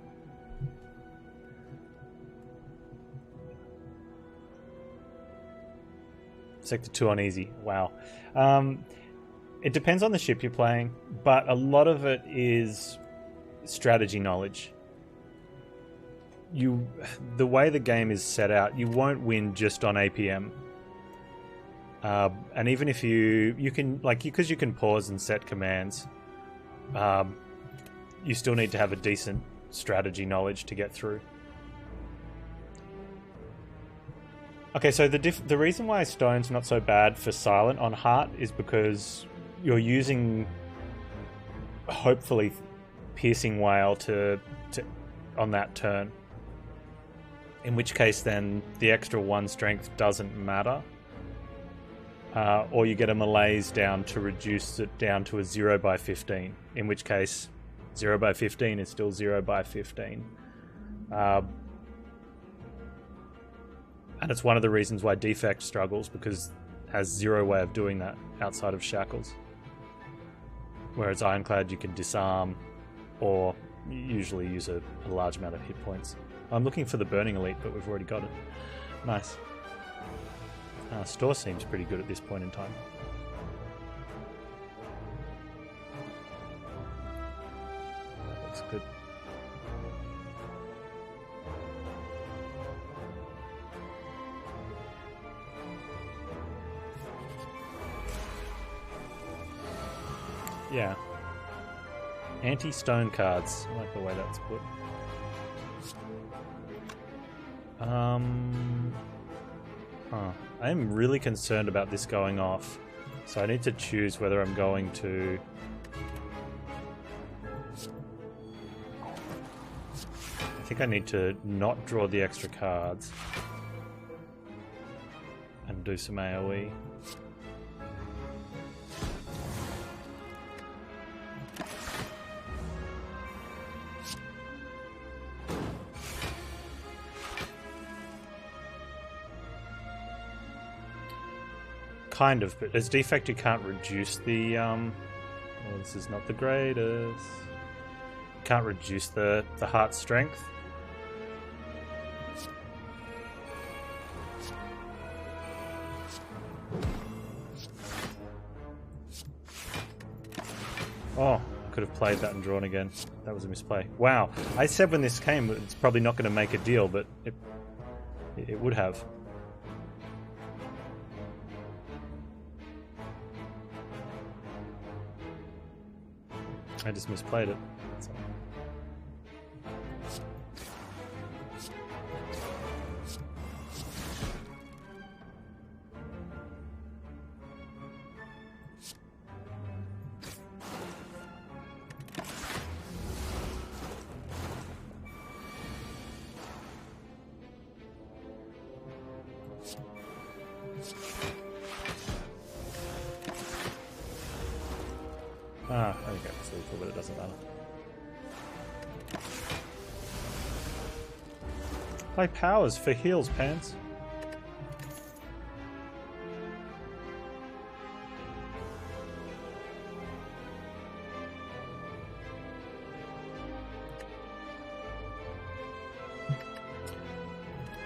Sector 2 on easy. Wow. It depends on the ship you're playing, but a lot of it is strategy knowledge. The way the game is set out, you won't win just on APM. And even if you can, like, because you can pause and set commands, you still need to have a decent strategy knowledge to get through. Okay, so the reason why stone's not so bad for silent on heart is because you're using, hopefully, piercing wail to on that turn. In which case, then the extra 1 strength doesn't matter. Or you get a malaise down to reduce it down to a 0 by 15. In which case, 0 by 15 is still 0 by 15. And it's one of the reasons why Defect struggles, because it has 0 way of doing that outside of Shackles. Whereas Ironclad you can disarm or usually use a large amount of hit points. I'm looking for the Burning Elite, but we've already got it. Nice. Store seems pretty good at this point in time. That looks good. Yeah. Anti-stone cards. I like the way that's put. I am really concerned about this going off, so I need to choose whether I'm going to... I think I need to not draw the extra cards and do some AoE. Kind of, but as Defect you can't reduce the, well, this is not the greatest. You can't reduce the heart strength. Oh, could have played that and drawn again. That was a misplay. Wow, I said when this came it's probably not going to make a deal, but it would have. I just misplayed it. So. Okay, it's lethal, but it doesn't matter. Play powers for heals, Panz.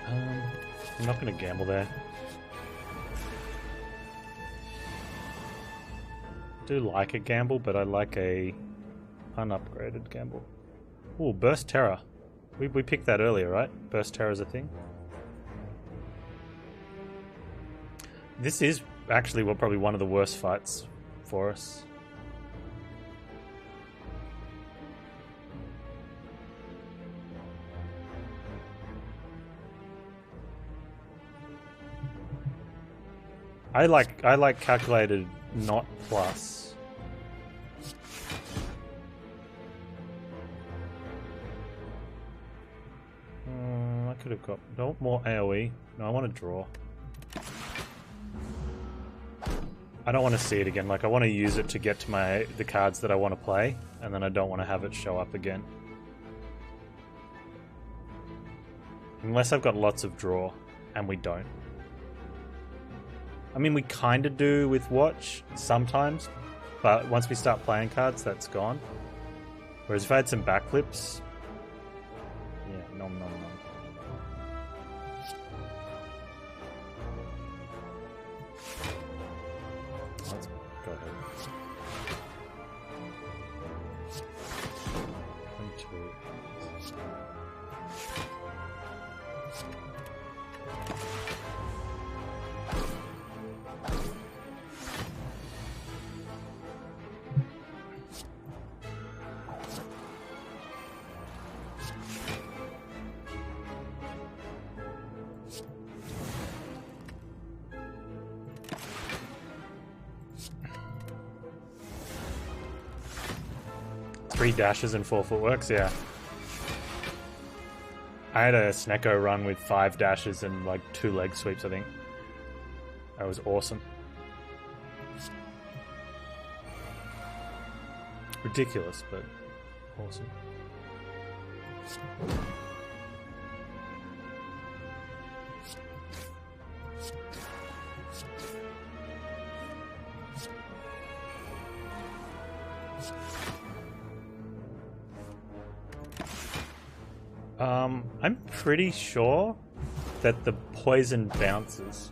I'm not going to gamble there. I do like a gamble, but I like a unupgraded gamble. Ooh, Burst Terror. We picked that earlier, right? Burst Terror is a thing. This is actually probably one of the worst fights for us. I like calculated, not plus. I could have got more AoE. No, I want to draw. I don't want to see it again. Like, I want to use it to get to the cards that I want to play, and then I don't want to have it show up again. Unless I've got lots of draw, and we don't. I mean, we kind of do with Watch sometimes, but once we start playing cards, that's gone. Whereas if I had some backflips, yeah, nom nom nom. Let's go ahead. 22. 3 dashes and 4 footworks, yeah. I had a Snecko run with 5 dashes and like 2 leg sweeps, I think. That was awesome. Ridiculous, but awesome. I'm pretty sure that the poison bounces.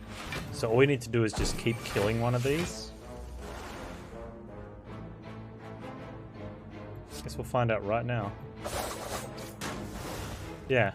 So all we need to do is just keep killing one of these. Guess we'll find out right now. Yeah.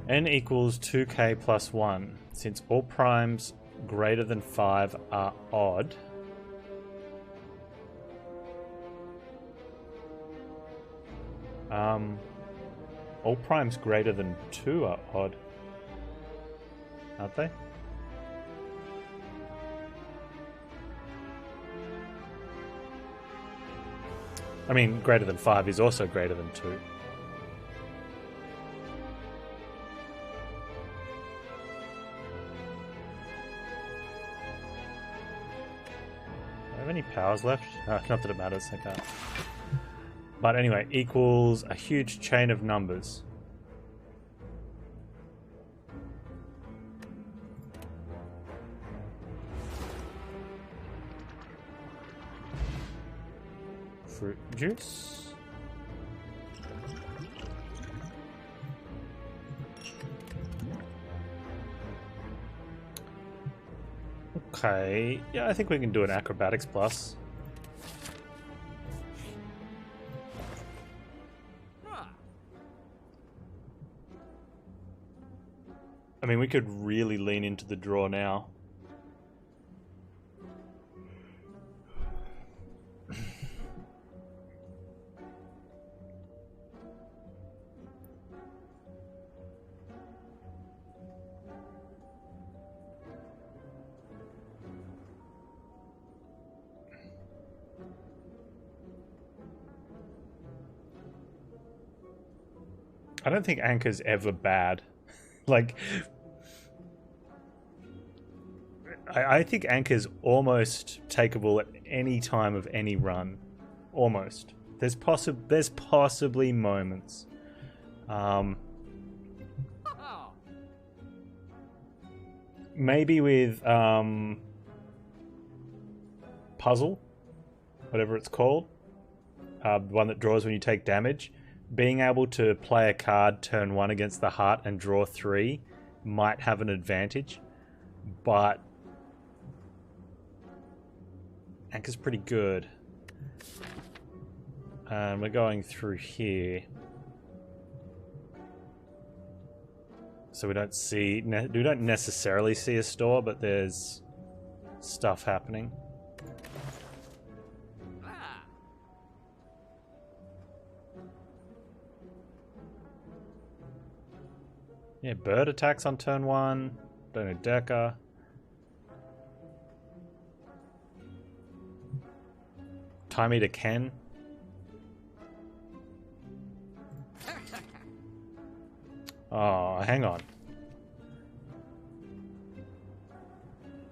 N equals 2k plus 1. Since all primes greater than 5 are odd, all primes greater than 2 are odd, aren't they? I mean, greater than 5 is also greater than 2. Do I have any powers left? Not that it matters, I can't. But anyway, equals a huge chain of numbers. Fruit juice. Okay, yeah, I think we can do an acrobatics plus. I mean, we could really lean into the draw now. I don't think Anchor's ever bad. Like, I think Anchor's almost takeable at any time of any run. Almost. There's possibly moments. Maybe with puzzle, whatever it's called, the one that draws when you take damage. Being able to play a card turn 1 against the heart and draw 3 might have an advantage, but Anchor's pretty good. And we're going through here, so we don't necessarily see a store, but there's stuff happening. Yeah, bird attacks on turn 1. Don't know, Decker. Time Eater Ken. Oh, hang on.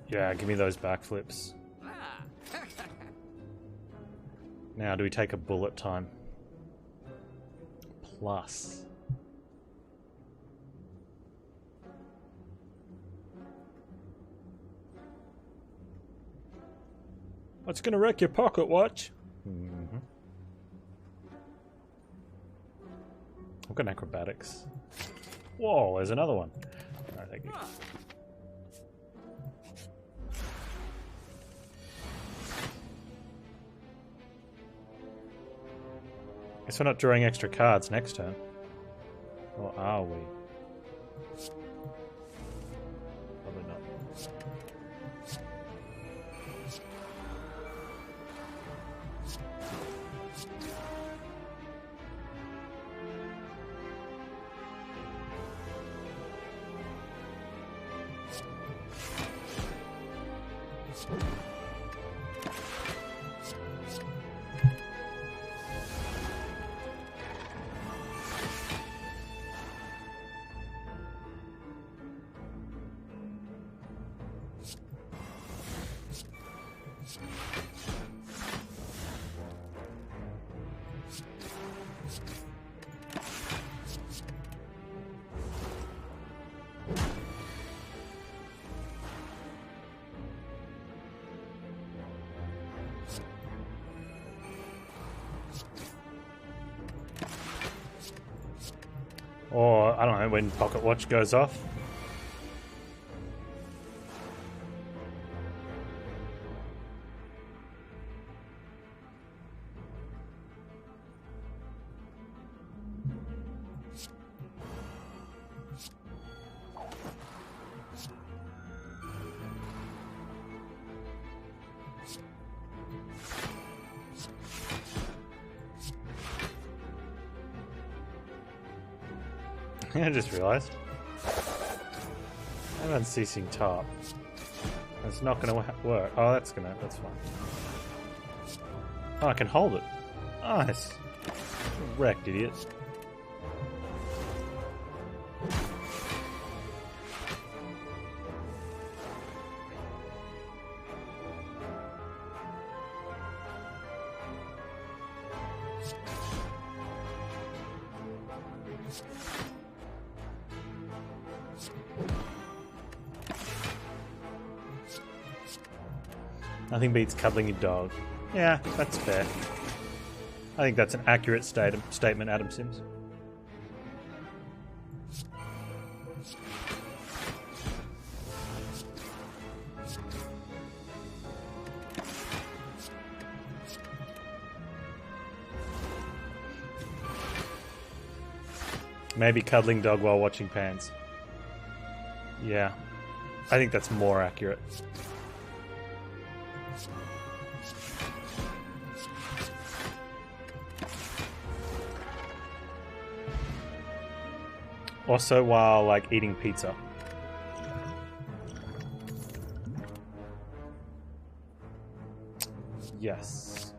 Yeah, give me those backflips. Now, do we take a bullet time? Plus. What's gonna wreck your pocket watch? Mm-hmm. I've got acrobatics. Whoa, there's another one. No, thank you. Guess we're not drawing extra cards next turn. Or are we? Probably not. Or, I don't know, when Pocket Watch goes off. I just realised. I'm unceasing top. That's not going to work. Oh, that's fine. Oh, I can hold it. Nice. Wrecked, idiot. Nothing beats cuddling your dog. Yeah, that's fair. I think that's an accurate statement, Adam Sims. Maybe cuddling dog while watching Panz. Yeah, I think that's more accurate. Also while, like, eating pizza. Yes.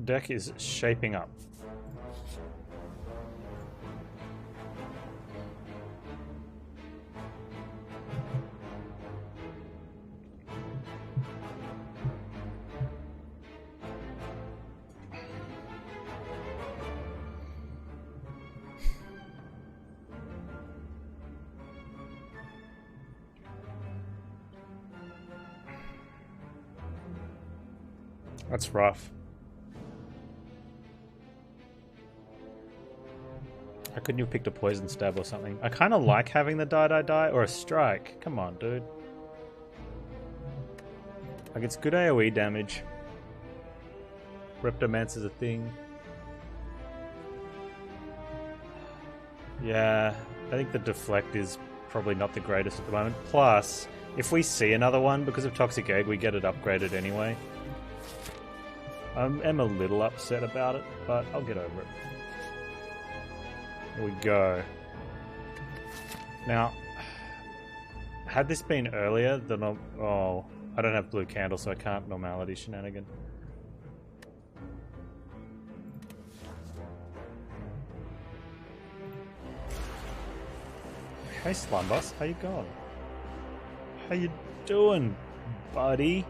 Deck is shaping up. That's rough. How couldn't you have picked a poison stab or something? I kind of like having the die or a strike. Come on, dude. Like, it's good AoE damage. Reptomancer's a thing. Yeah, I think the deflect is probably not the greatest at the moment. Plus, if we see another one, because of Toxic Egg, we get it upgraded anyway. I am a little upset about it, but I'll get over it. Here we go. Now, had this been earlier, then oh, I don't have blue candle, so I can't normality shenanigan. Hey Slumboss, how you going? How you doing, buddy?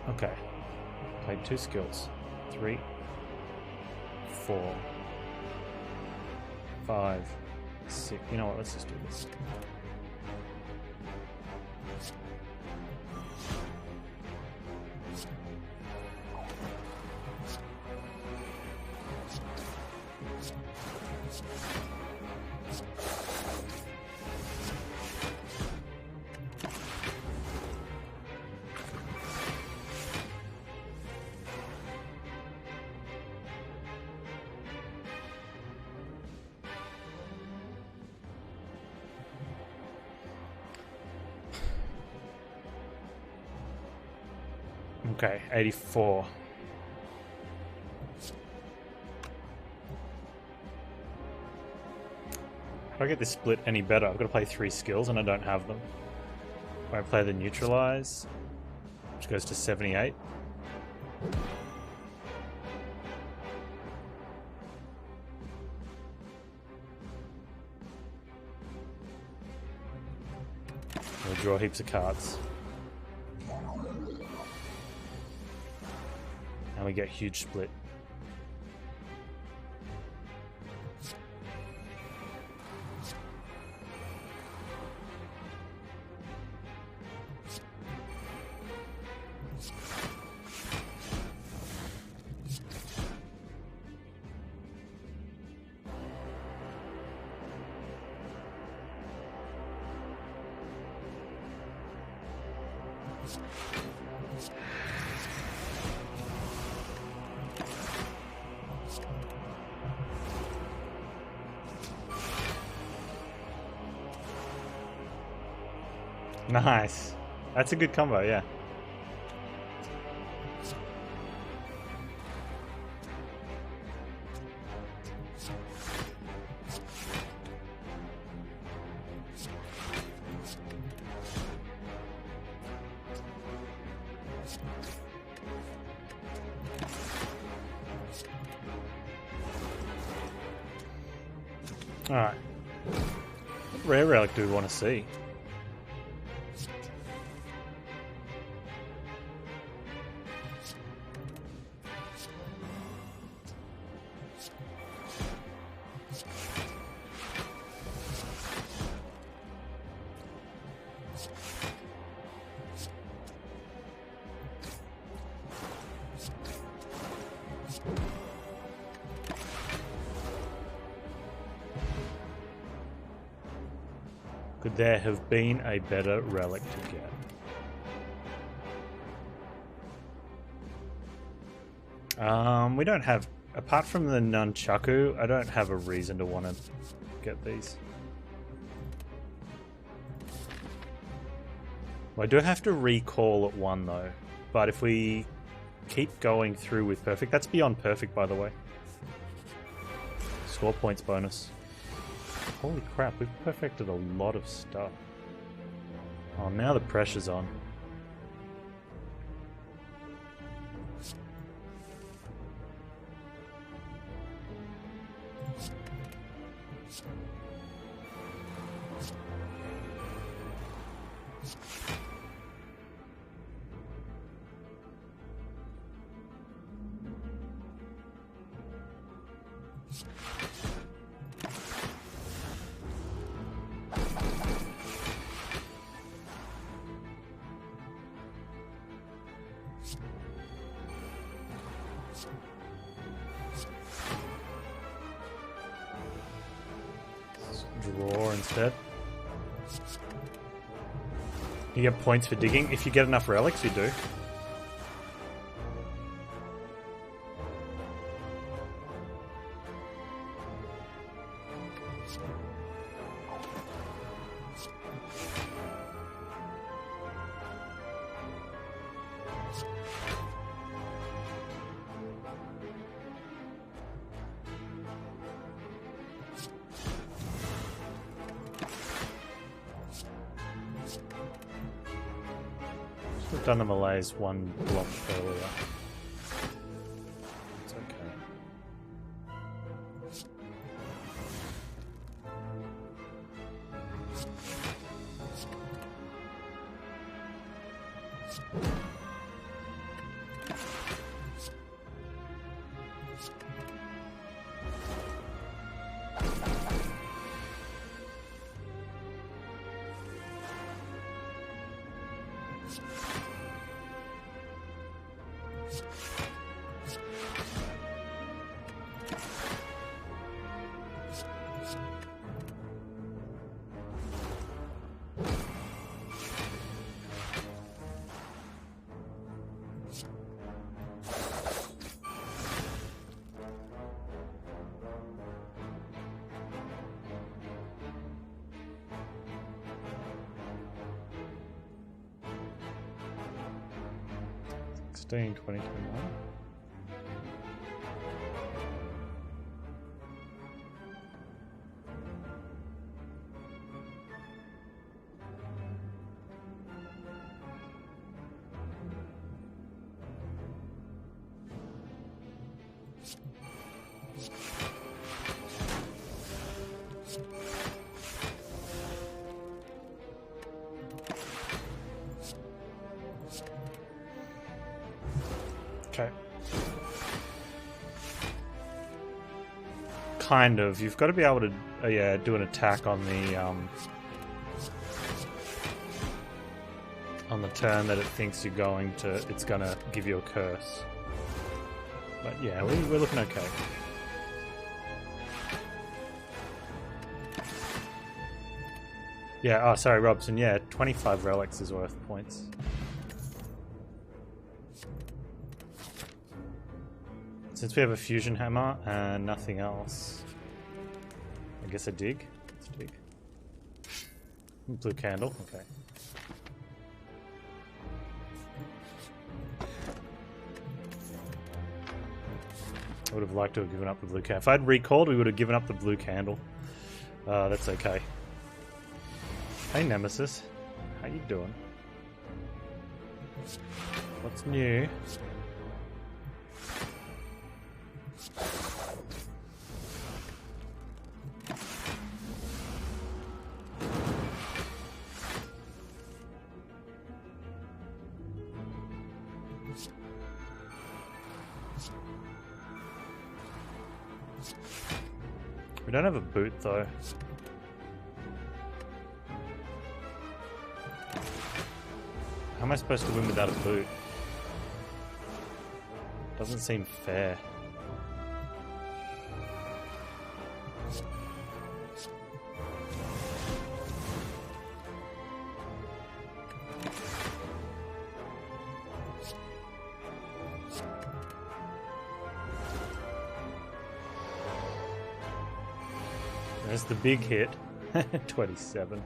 Okay. Played 2 skills. 3, 4, 5, 6. You know what? Let's just do this. Okay, 84. How do I get this split any better? I've got to play 3 skills and I don't have them. I play the neutralize, which goes to 78. We'll draw heaps of cards. And we get huge split. Nice. That's a good combo, yeah. Alright. What rare relic do we want to see? Could there have been a better relic to get? We don't have, apart from the nunchaku, I don't have a reason to want to get these. Well, I do have to recall at 1 though, but if we keep going through with perfect, that's beyond perfect by the way. Score points bonus. Holy crap, we've perfected a lot of stuff. Oh, now the pressure's on. Draw instead. You get points for digging. If you get enough relics, you do. We've done the Malays 1 block earlier. It's okay. 2016, 2021. Okay. Kind of. You've got to be able to yeah, do an attack on the turn that it thinks you're going to. It's gonna give you a curse. But yeah, we're looking okay. Yeah. Oh, sorry, Robson. Yeah, 25 relics is worth points. Since we have a fusion hammer and nothing else, I guess a dig. Let's dig. Blue candle, okay. I would have liked to have given up the blue candle. If I'd recalled, we would have given up the blue candle. That's okay. Hey Nemesis, how you doing? What's new? We don't have a boot though. How am I supposed to win without a boot? Doesn't seem fair. There's the big hit. 27.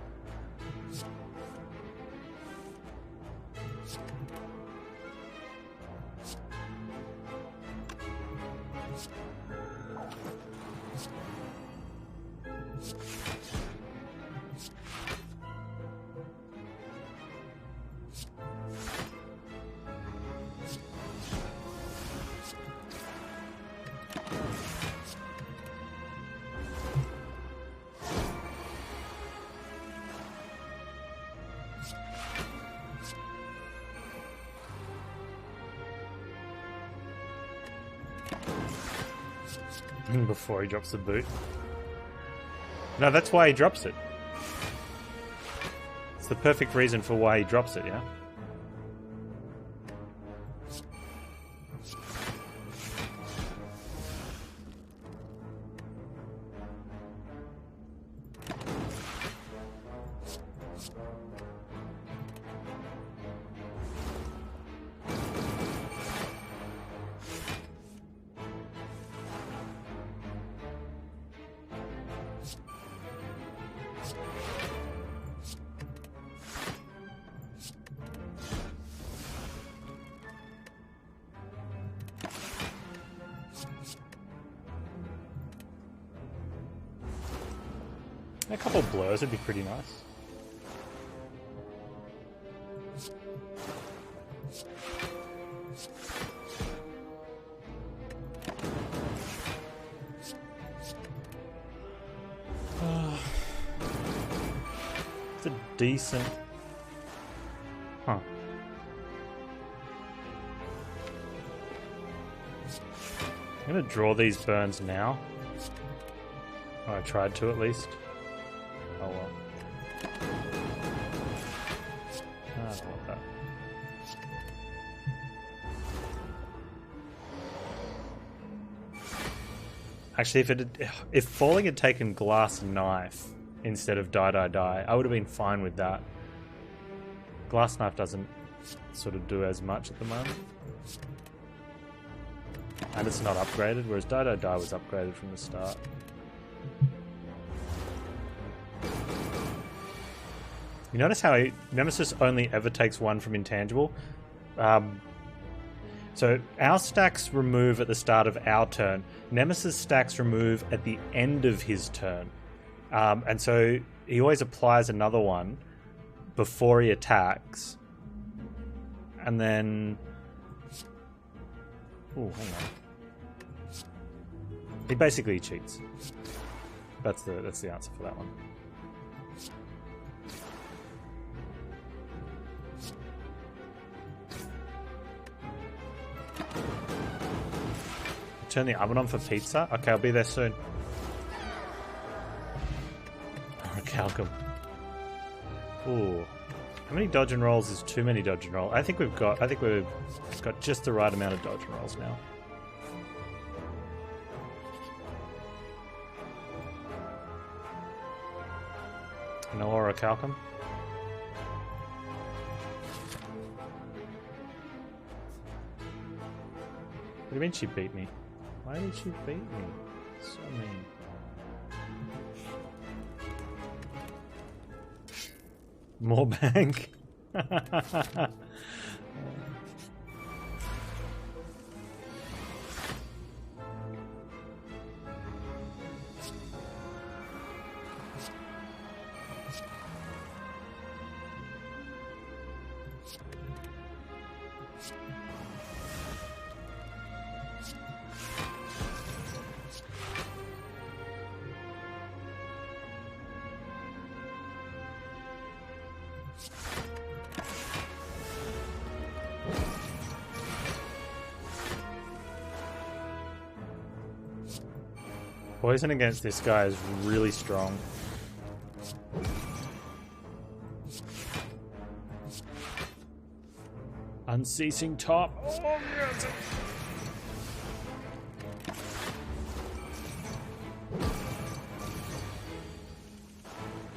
Before he drops the boot. No, that's why he drops it. It's the perfect reason for why he drops it, yeah? A couple of blurs would be pretty nice. It's a decent... Huh. I'm gonna draw these burns now. Or I tried to at least. Oh well. I don't want that. Actually, if Falling had taken Glass Knife instead of Die, I would have been fine with that. Glass Knife doesn't sort of do as much at the moment. And it's not upgraded, whereas Die was upgraded from the start. You notice how Nemesis only ever takes one from Intangible? So our stacks remove at the start of our turn. Nemesis stacks remove at the end of his turn. And so he always applies another one before he attacks. And then... Oh, hang on. He basically cheats. That's the answer for that one. Turn the oven on for pizza? Okay, I'll be there soon. Calcum. Ooh. How many dodge and rolls is too many dodge and roll? I think we've got just the right amount of dodge and rolls now. No aura Calcum. What do you mean she beat me? Why did she beat me? So mean. More bank. Poison against this guy is really strong. Unceasing top. Oh, yes.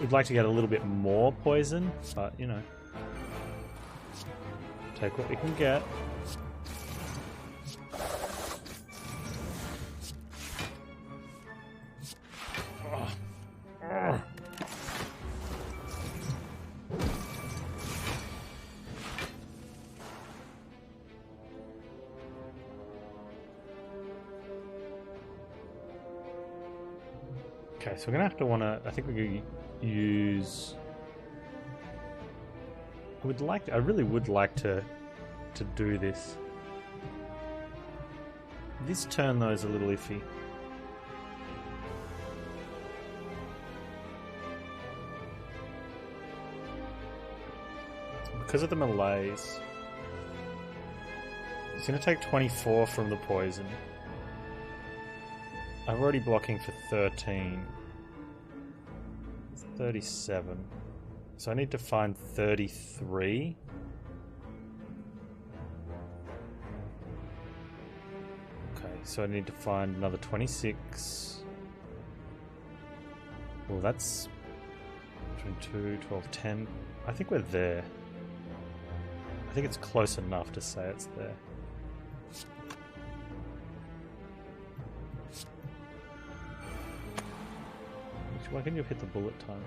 We'd like to get a little bit more poison, but you know, take what we can get. Okay, so we're gonna have to I think we're gonna use. I really would like to do this. This turn though is a little iffy. Because of the malaise. It's gonna take 24 from the poison. I'm already blocking for 13. It's 37. So I need to find 33. Okay, so I need to find another 26. Well, that's 22, 12, 10. I think we're there. I think it's close enough to say it's there. Why can't you hit the bullet time?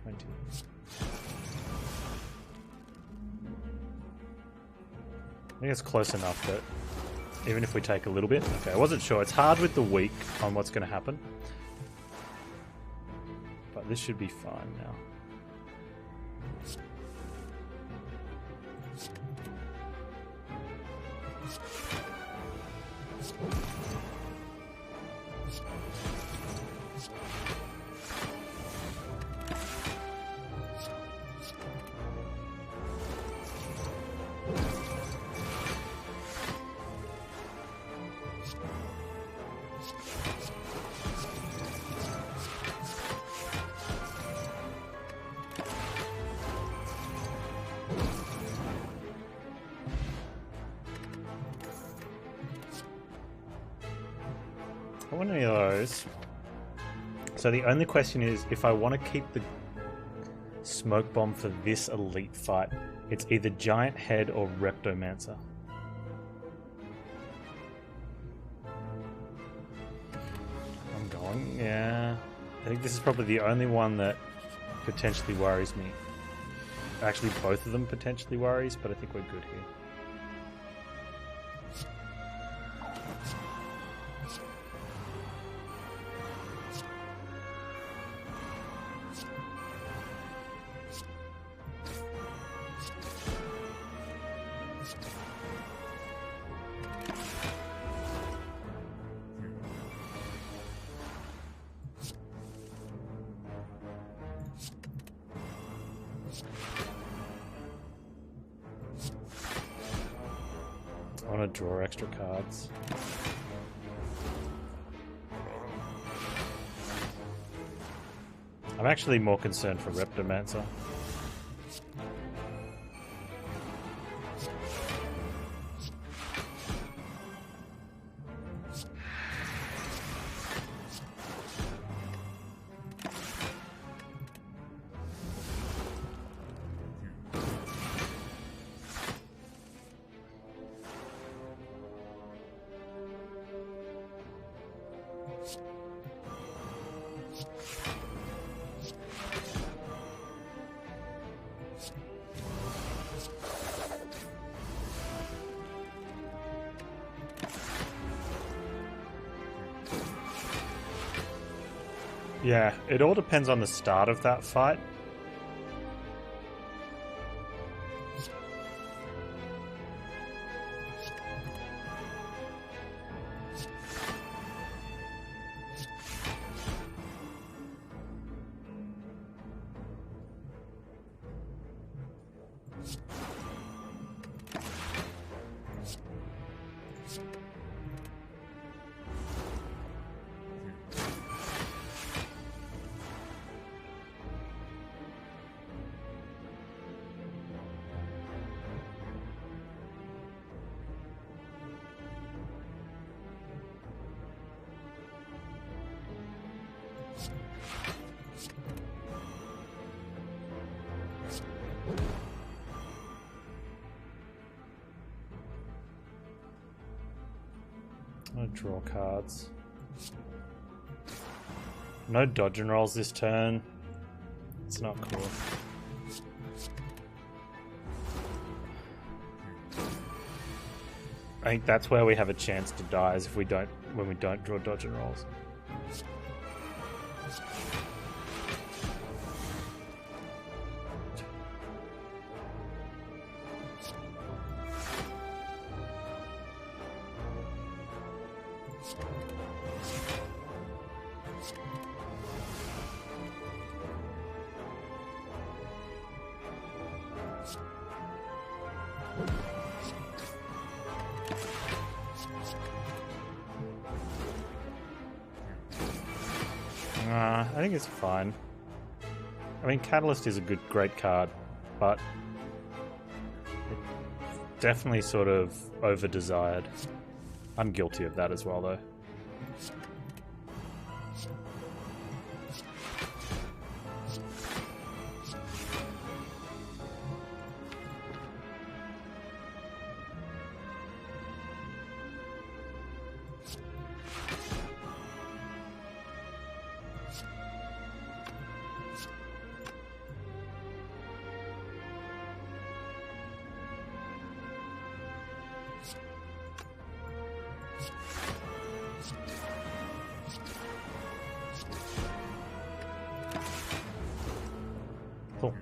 $20. I think it's close enough that even if we take a little bit. Okay, I wasn't sure. It's hard with the weak on what's going to happen. But this should be fine now. I want any of those. So the only question is, if I want to keep the smoke bomb for this elite fight, it's either Giant Head or Reptomancer. I'm going, yeah. I think this is probably the only one that potentially worries me. Actually, both of them potentially worries, but I think we're good here. I want to draw extra cards. I'm actually more concerned for Reptomancer. Yeah, it all depends on the start of that fight. I'll draw cards. No dodge and rolls this turn. It's not cool. I think that's where we have a chance to die, is if we don't, when we don't draw dodge and rolls. I think it's fine. I mean, Catalyst is a great card, but it's definitely sort of over-desired. I'm guilty of that as well, though. Cool.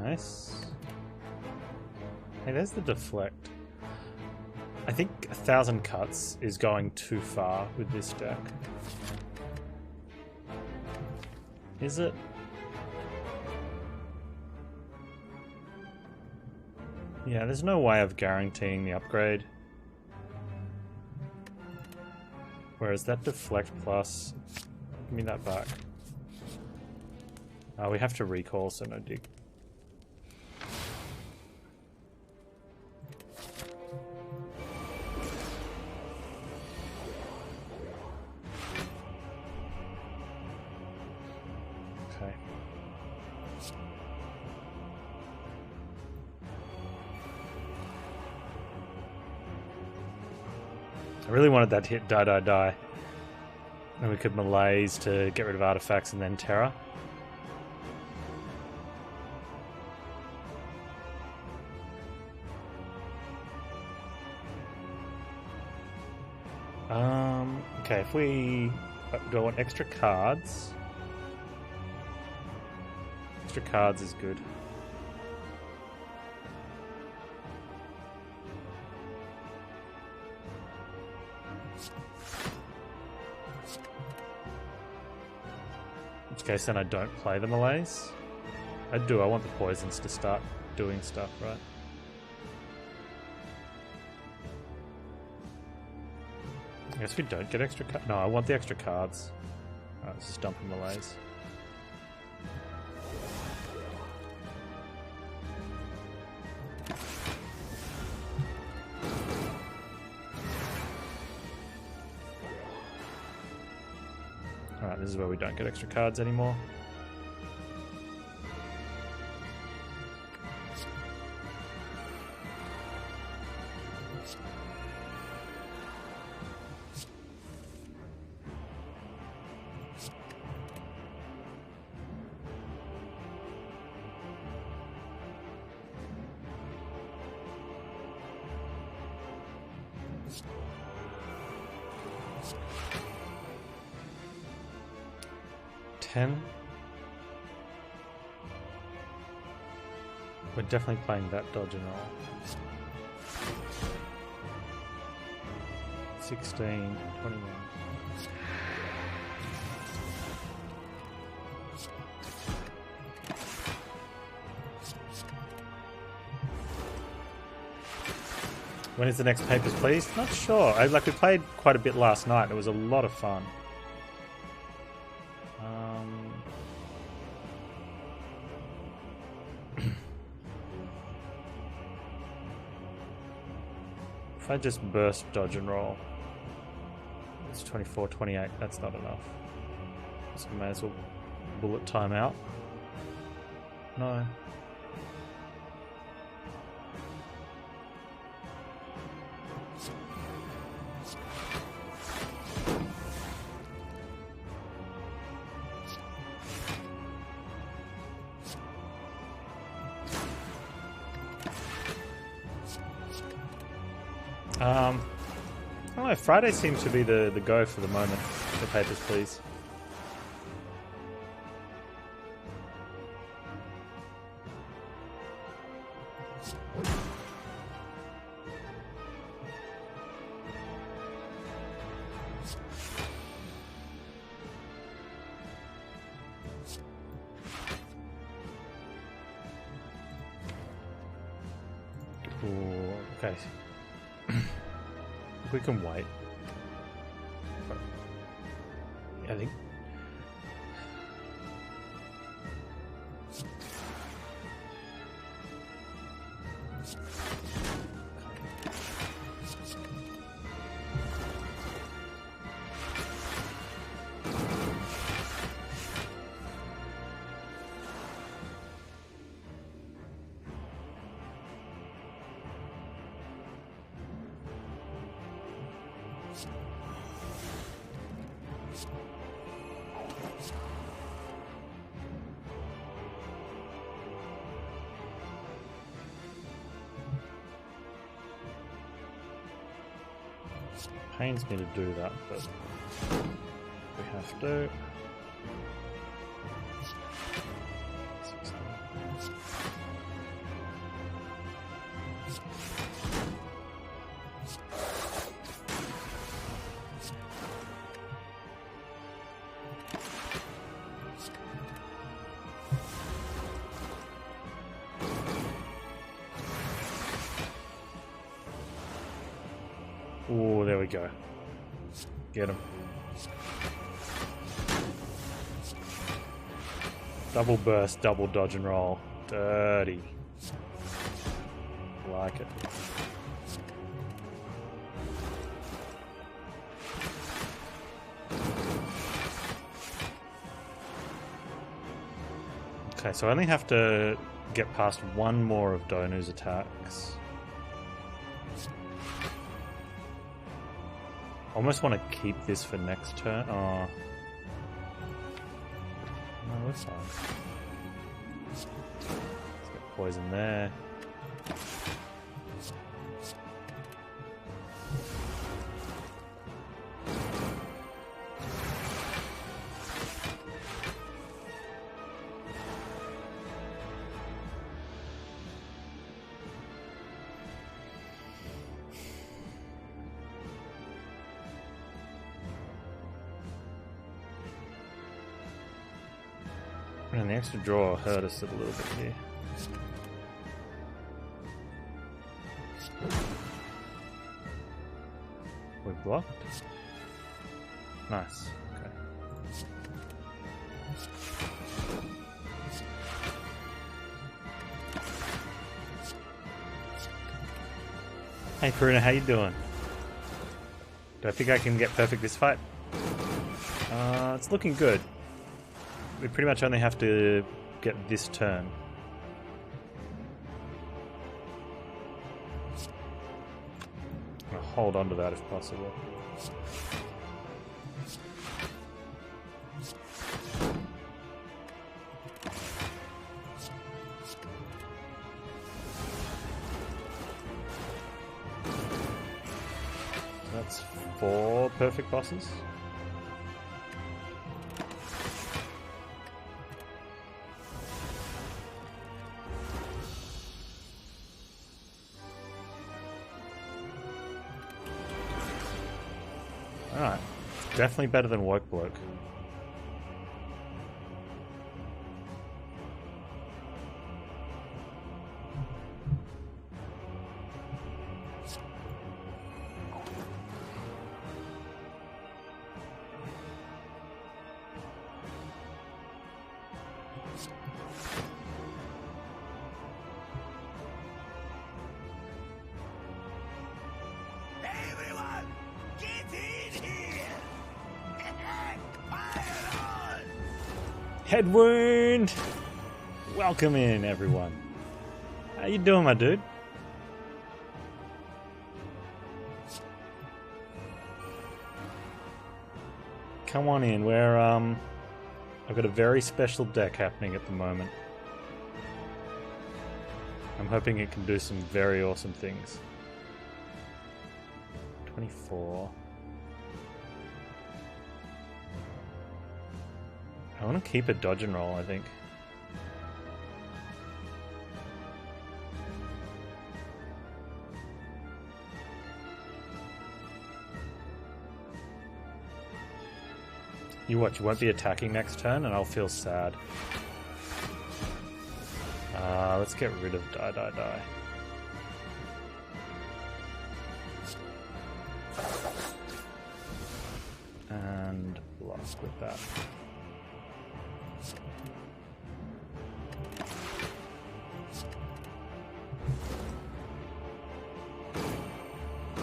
Nice. Hey, there's the deflect. I think 1,000 cuts is going too far with this deck. Is it? Yeah, there's no way of guaranteeing the upgrade. Whereas that deflect plus... Give me that back. We have to recall, so no dig. Okay. I really wanted that to hit die, die, die. And we could malaise to get rid of artifacts and then terror. Okay, if we do I want extra cards? Extra cards is good. In which case then I don't play the malaise. I want the poisons to start doing stuff, right? I guess we don't get extra cards. No, I want the extra cards. Alright, let's just dump in malaise. Alright, this is where we don't get extra cards anymore. We're definitely playing that dodge and roll. 16, 21. When is the next Papers, Please? Not sure. We played quite a bit last night. It was a lot of fun. If I just burst, dodge, and roll, it's 24, 28. That's not enough. So I may as well bullet time out. No. I don't know, Friday seems to be the go for the moment for Papers, Please. Ooh, okay. We can wait. I think. Pains me to do that, but we have to. Oh, there we go. Get him. Double burst, double dodge and roll. Dirty. Like it. Okay, so I only have to get past one more of Donu's attacks. Almost want to keep this for next turn. Oh. No, we're fine. Let's get poison there. And the extra draw hurt us a little bit here. We blocked. Nice. Okay. Hey Karuna, how you doing? Do I think I can get perfect this fight? It's looking good. We pretty much only have to get this turn. I'll hold on to that if possible. That's 4 perfect bosses. Alright, definitely better than Woke Bloke. Head wound! Welcome in, everyone. How you doing, my dude? Come on in. We're I've got a very special deck happening at the moment. I'm hoping it can do some very awesome things. 24. I want to keep a dodge and roll, I think. You watch, you won't be attacking next turn and I'll feel sad. Let's get rid of die. And block with that.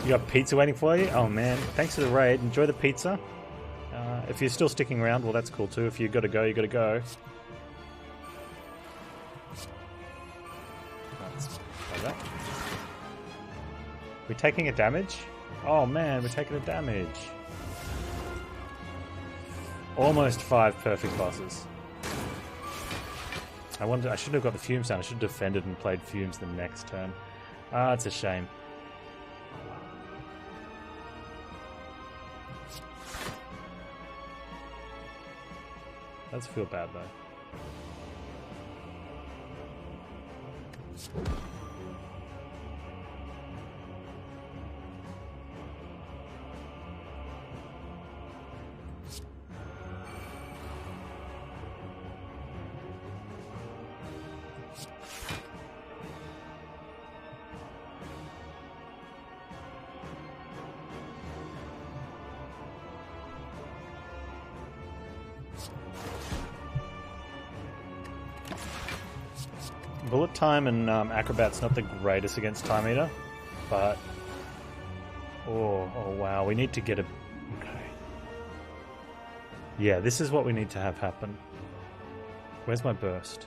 You got pizza waiting for you? Oh man, thanks for the raid. Enjoy the pizza. If you're still sticking around, well that's cool too. If you gotta go, you gotta go. Like that. We're taking a damage? Oh man, we're taking a damage. Almost 5 perfect bosses. I should have got the fumes down. I should have defended and played fumes the next turn. Ah, it's a shame. Does feel bad though. Bullet time and acrobat's not the greatest against Time Eater, but oh wow, we need to get a okay. Yeah, this is what we need to have happen. Where's my burst?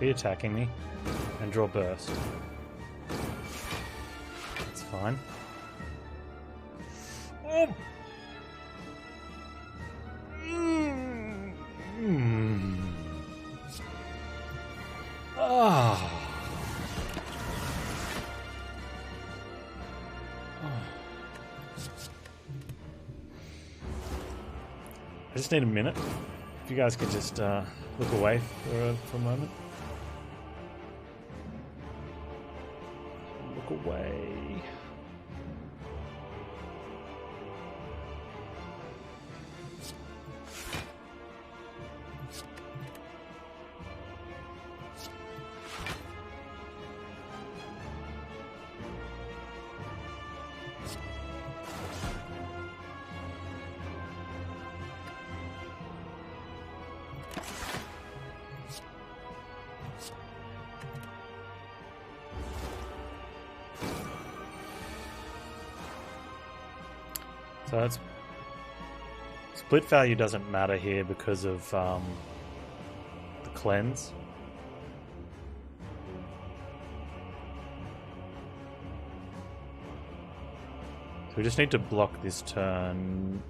Be attacking me and draw burst. That's fine. Oh. Oh. I just need a minute. If you guys could just look away for a moment. Look away. So that's split value doesn't matter here because of the cleanse. So we just need to block this turn.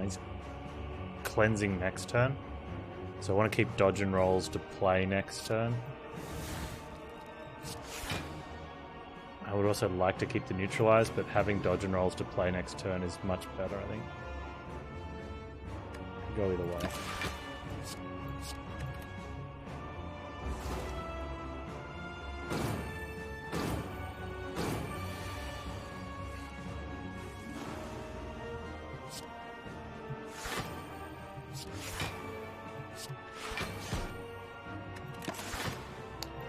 He's cleansing next turn. So I want to keep dodge and rolls to play next turn. I would also like to keep the neutralize, but having dodge and rolls to play next turn is much better, I think. Go either way.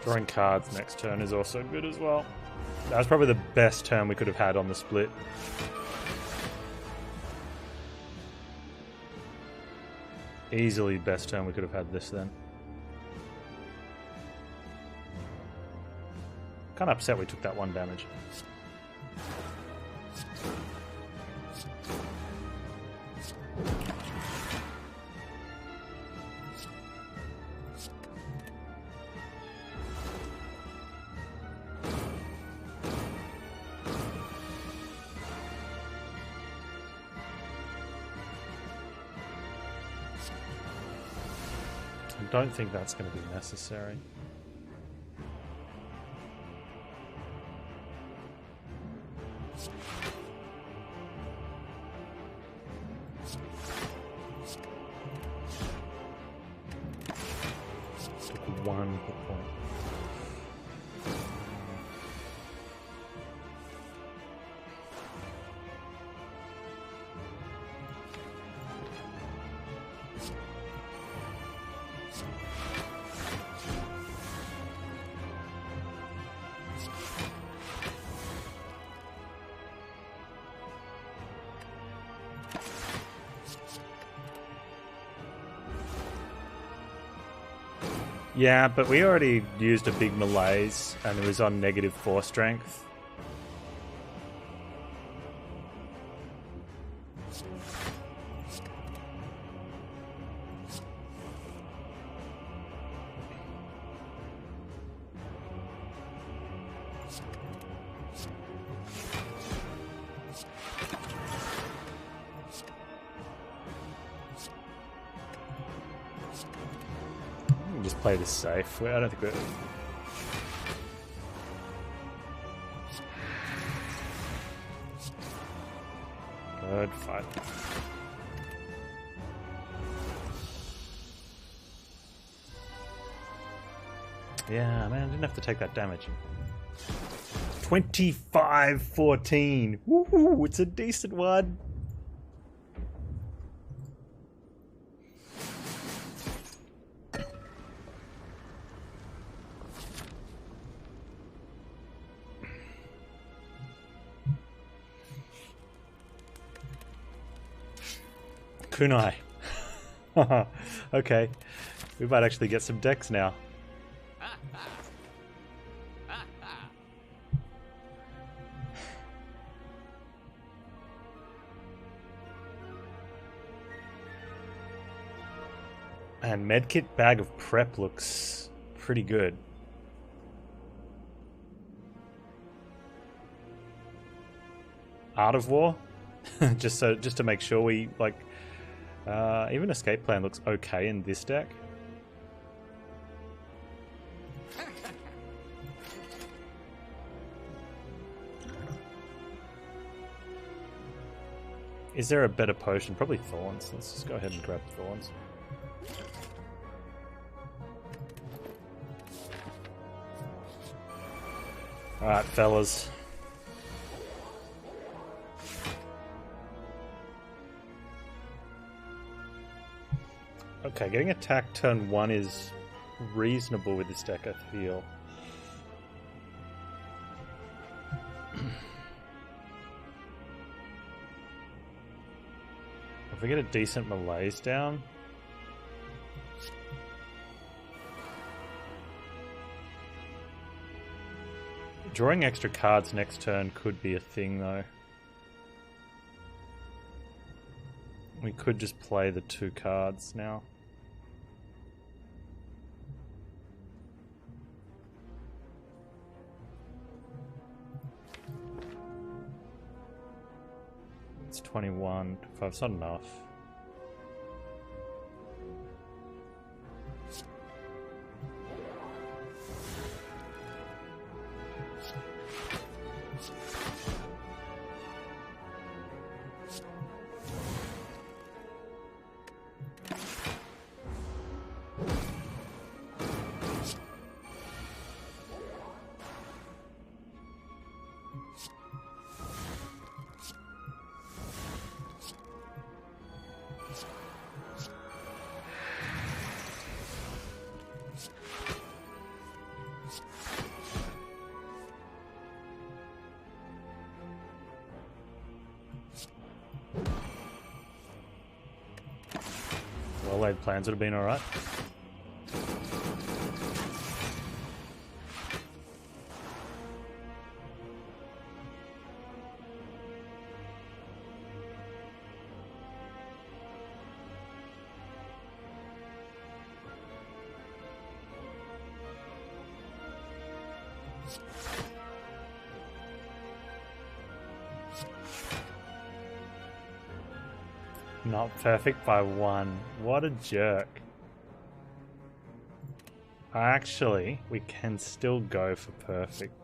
Drawing cards next turn is also good as well. That was probably the best turn we could have had on the split. Easily best turn we could have had this then. Kind of upset we took that 1 damage. I don't think that's going to be necessary. Took 1 hit point. Yeah, but we already used a big malaise and it was on -4 strength. Just play this safe. I don't think we're... Good fight. Yeah, man, I didn't have to take that damage. 25-14. Woo, it's a decent one. Kunai. Okay. We might actually get some decks now. And medkit bag of prep looks pretty good. Art of War, just to make sure we like. Even escape plan looks okay in this deck. Is there a better potion? Probably Thorns. Let's just go ahead and grab Thorns. Alright, fellas. Okay, getting attack turn 1 is reasonable with this deck, I feel. If we get a decent malaise down... Drawing extra cards next turn could be a thing, though. We could just play the 2 cards now. It's 21. 5's not enough. Well-laid plans would have been alright. Not perfect by 1. What a jerk. Actually, we can still go for perfect.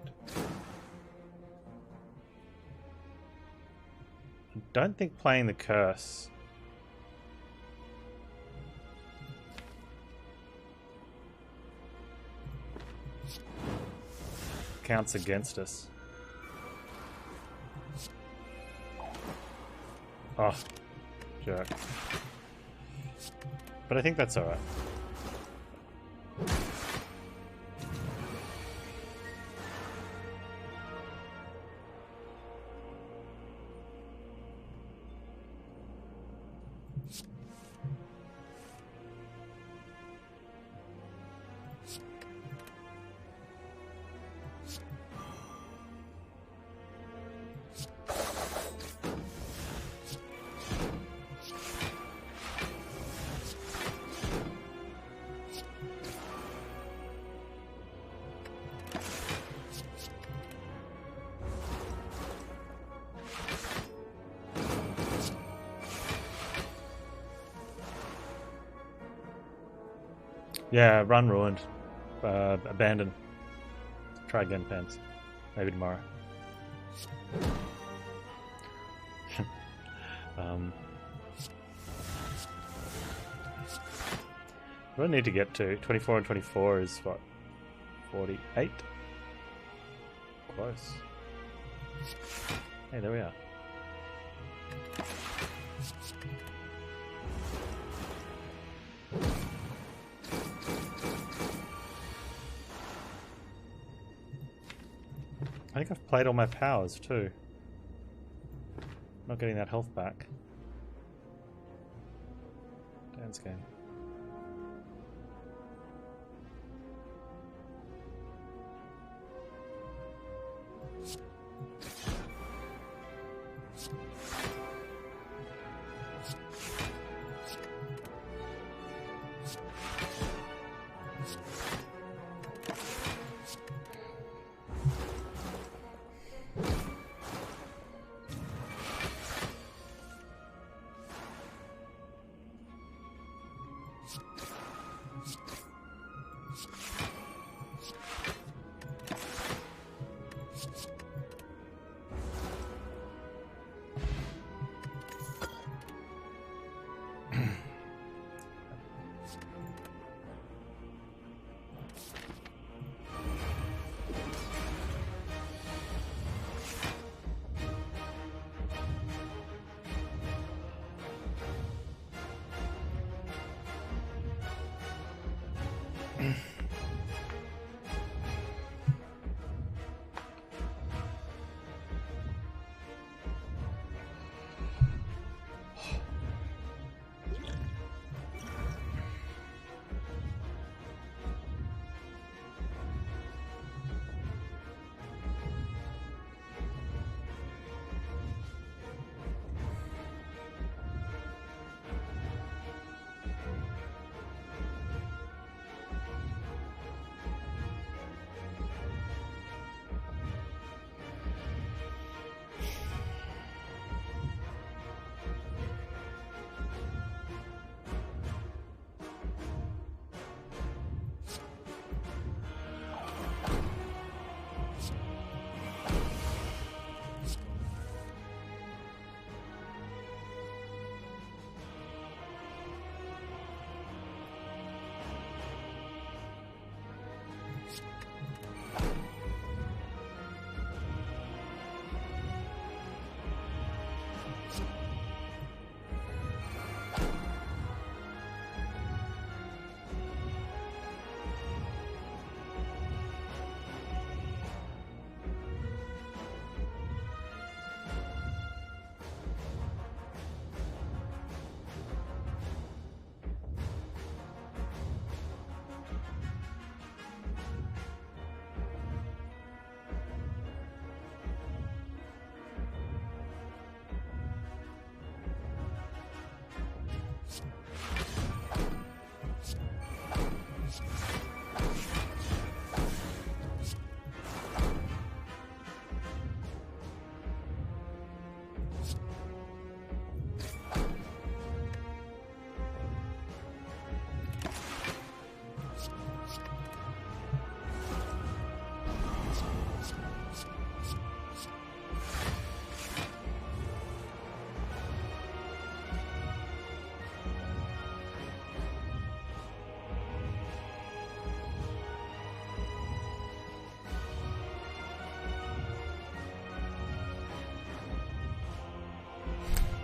I don't think playing the curse counts against us. Oh. Jerk. But I think that's alright. Yeah, run ruined. Abandon. Try again, Panz. Maybe tomorrow. What do I need to get to? 24 and 24 is what? 48? Close. Hey, there we are. I think I've played all my powers too. Not getting that health back. Dance game.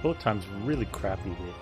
Bullet time's really crappy here.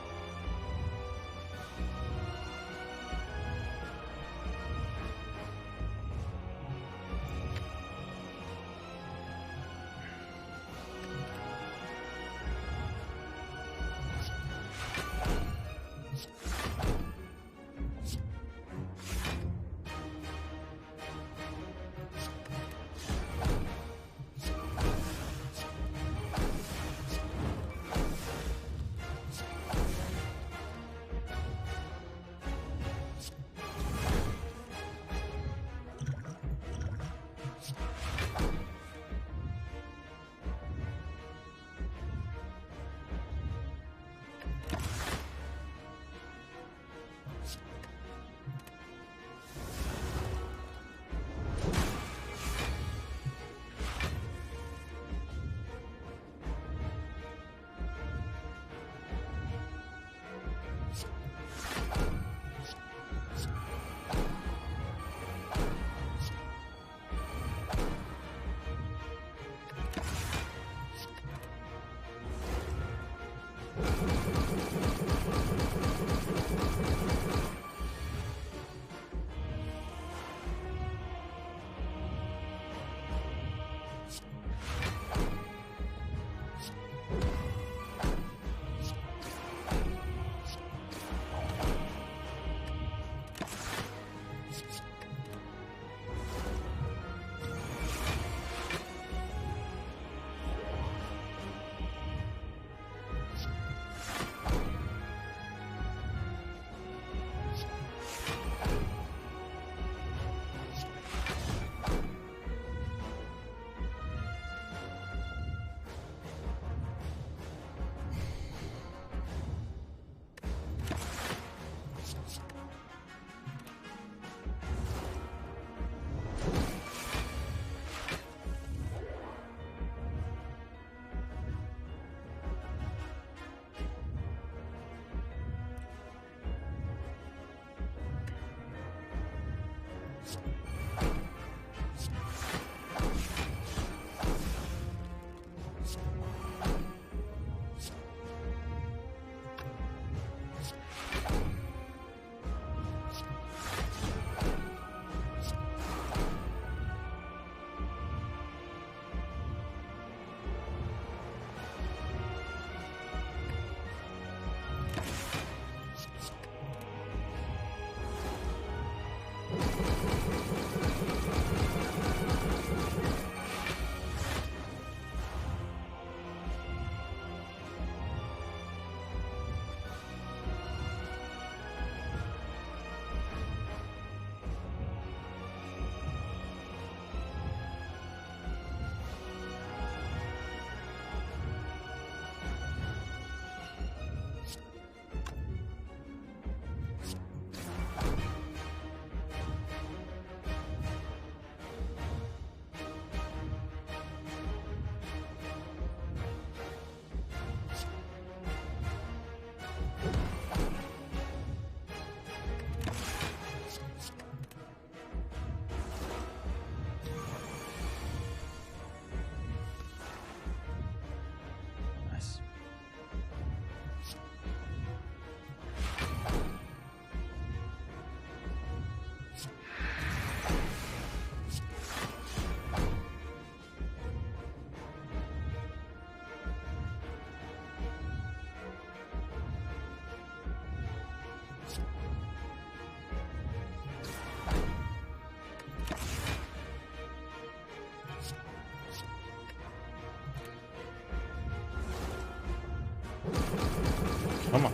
Come on.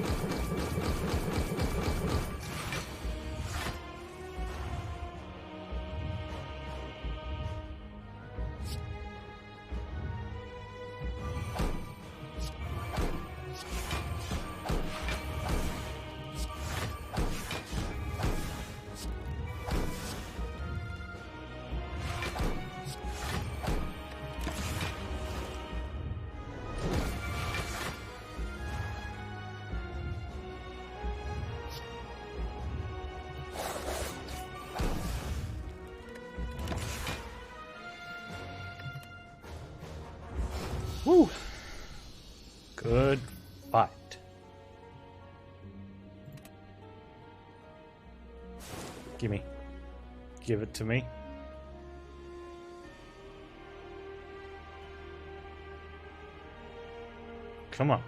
Woo! Good fight. Gimme. Give it to me. Come on.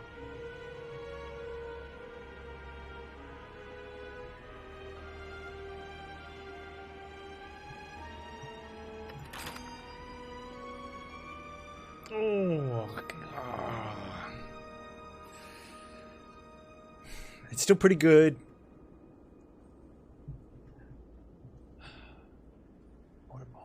Oh, God. It's still pretty good. What more?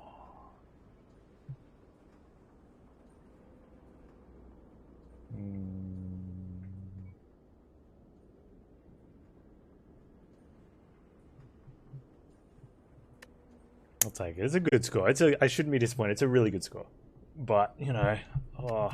I'll take it. It's a good score. I shouldn't be disappointed. It's a really good score. But, you know, oh.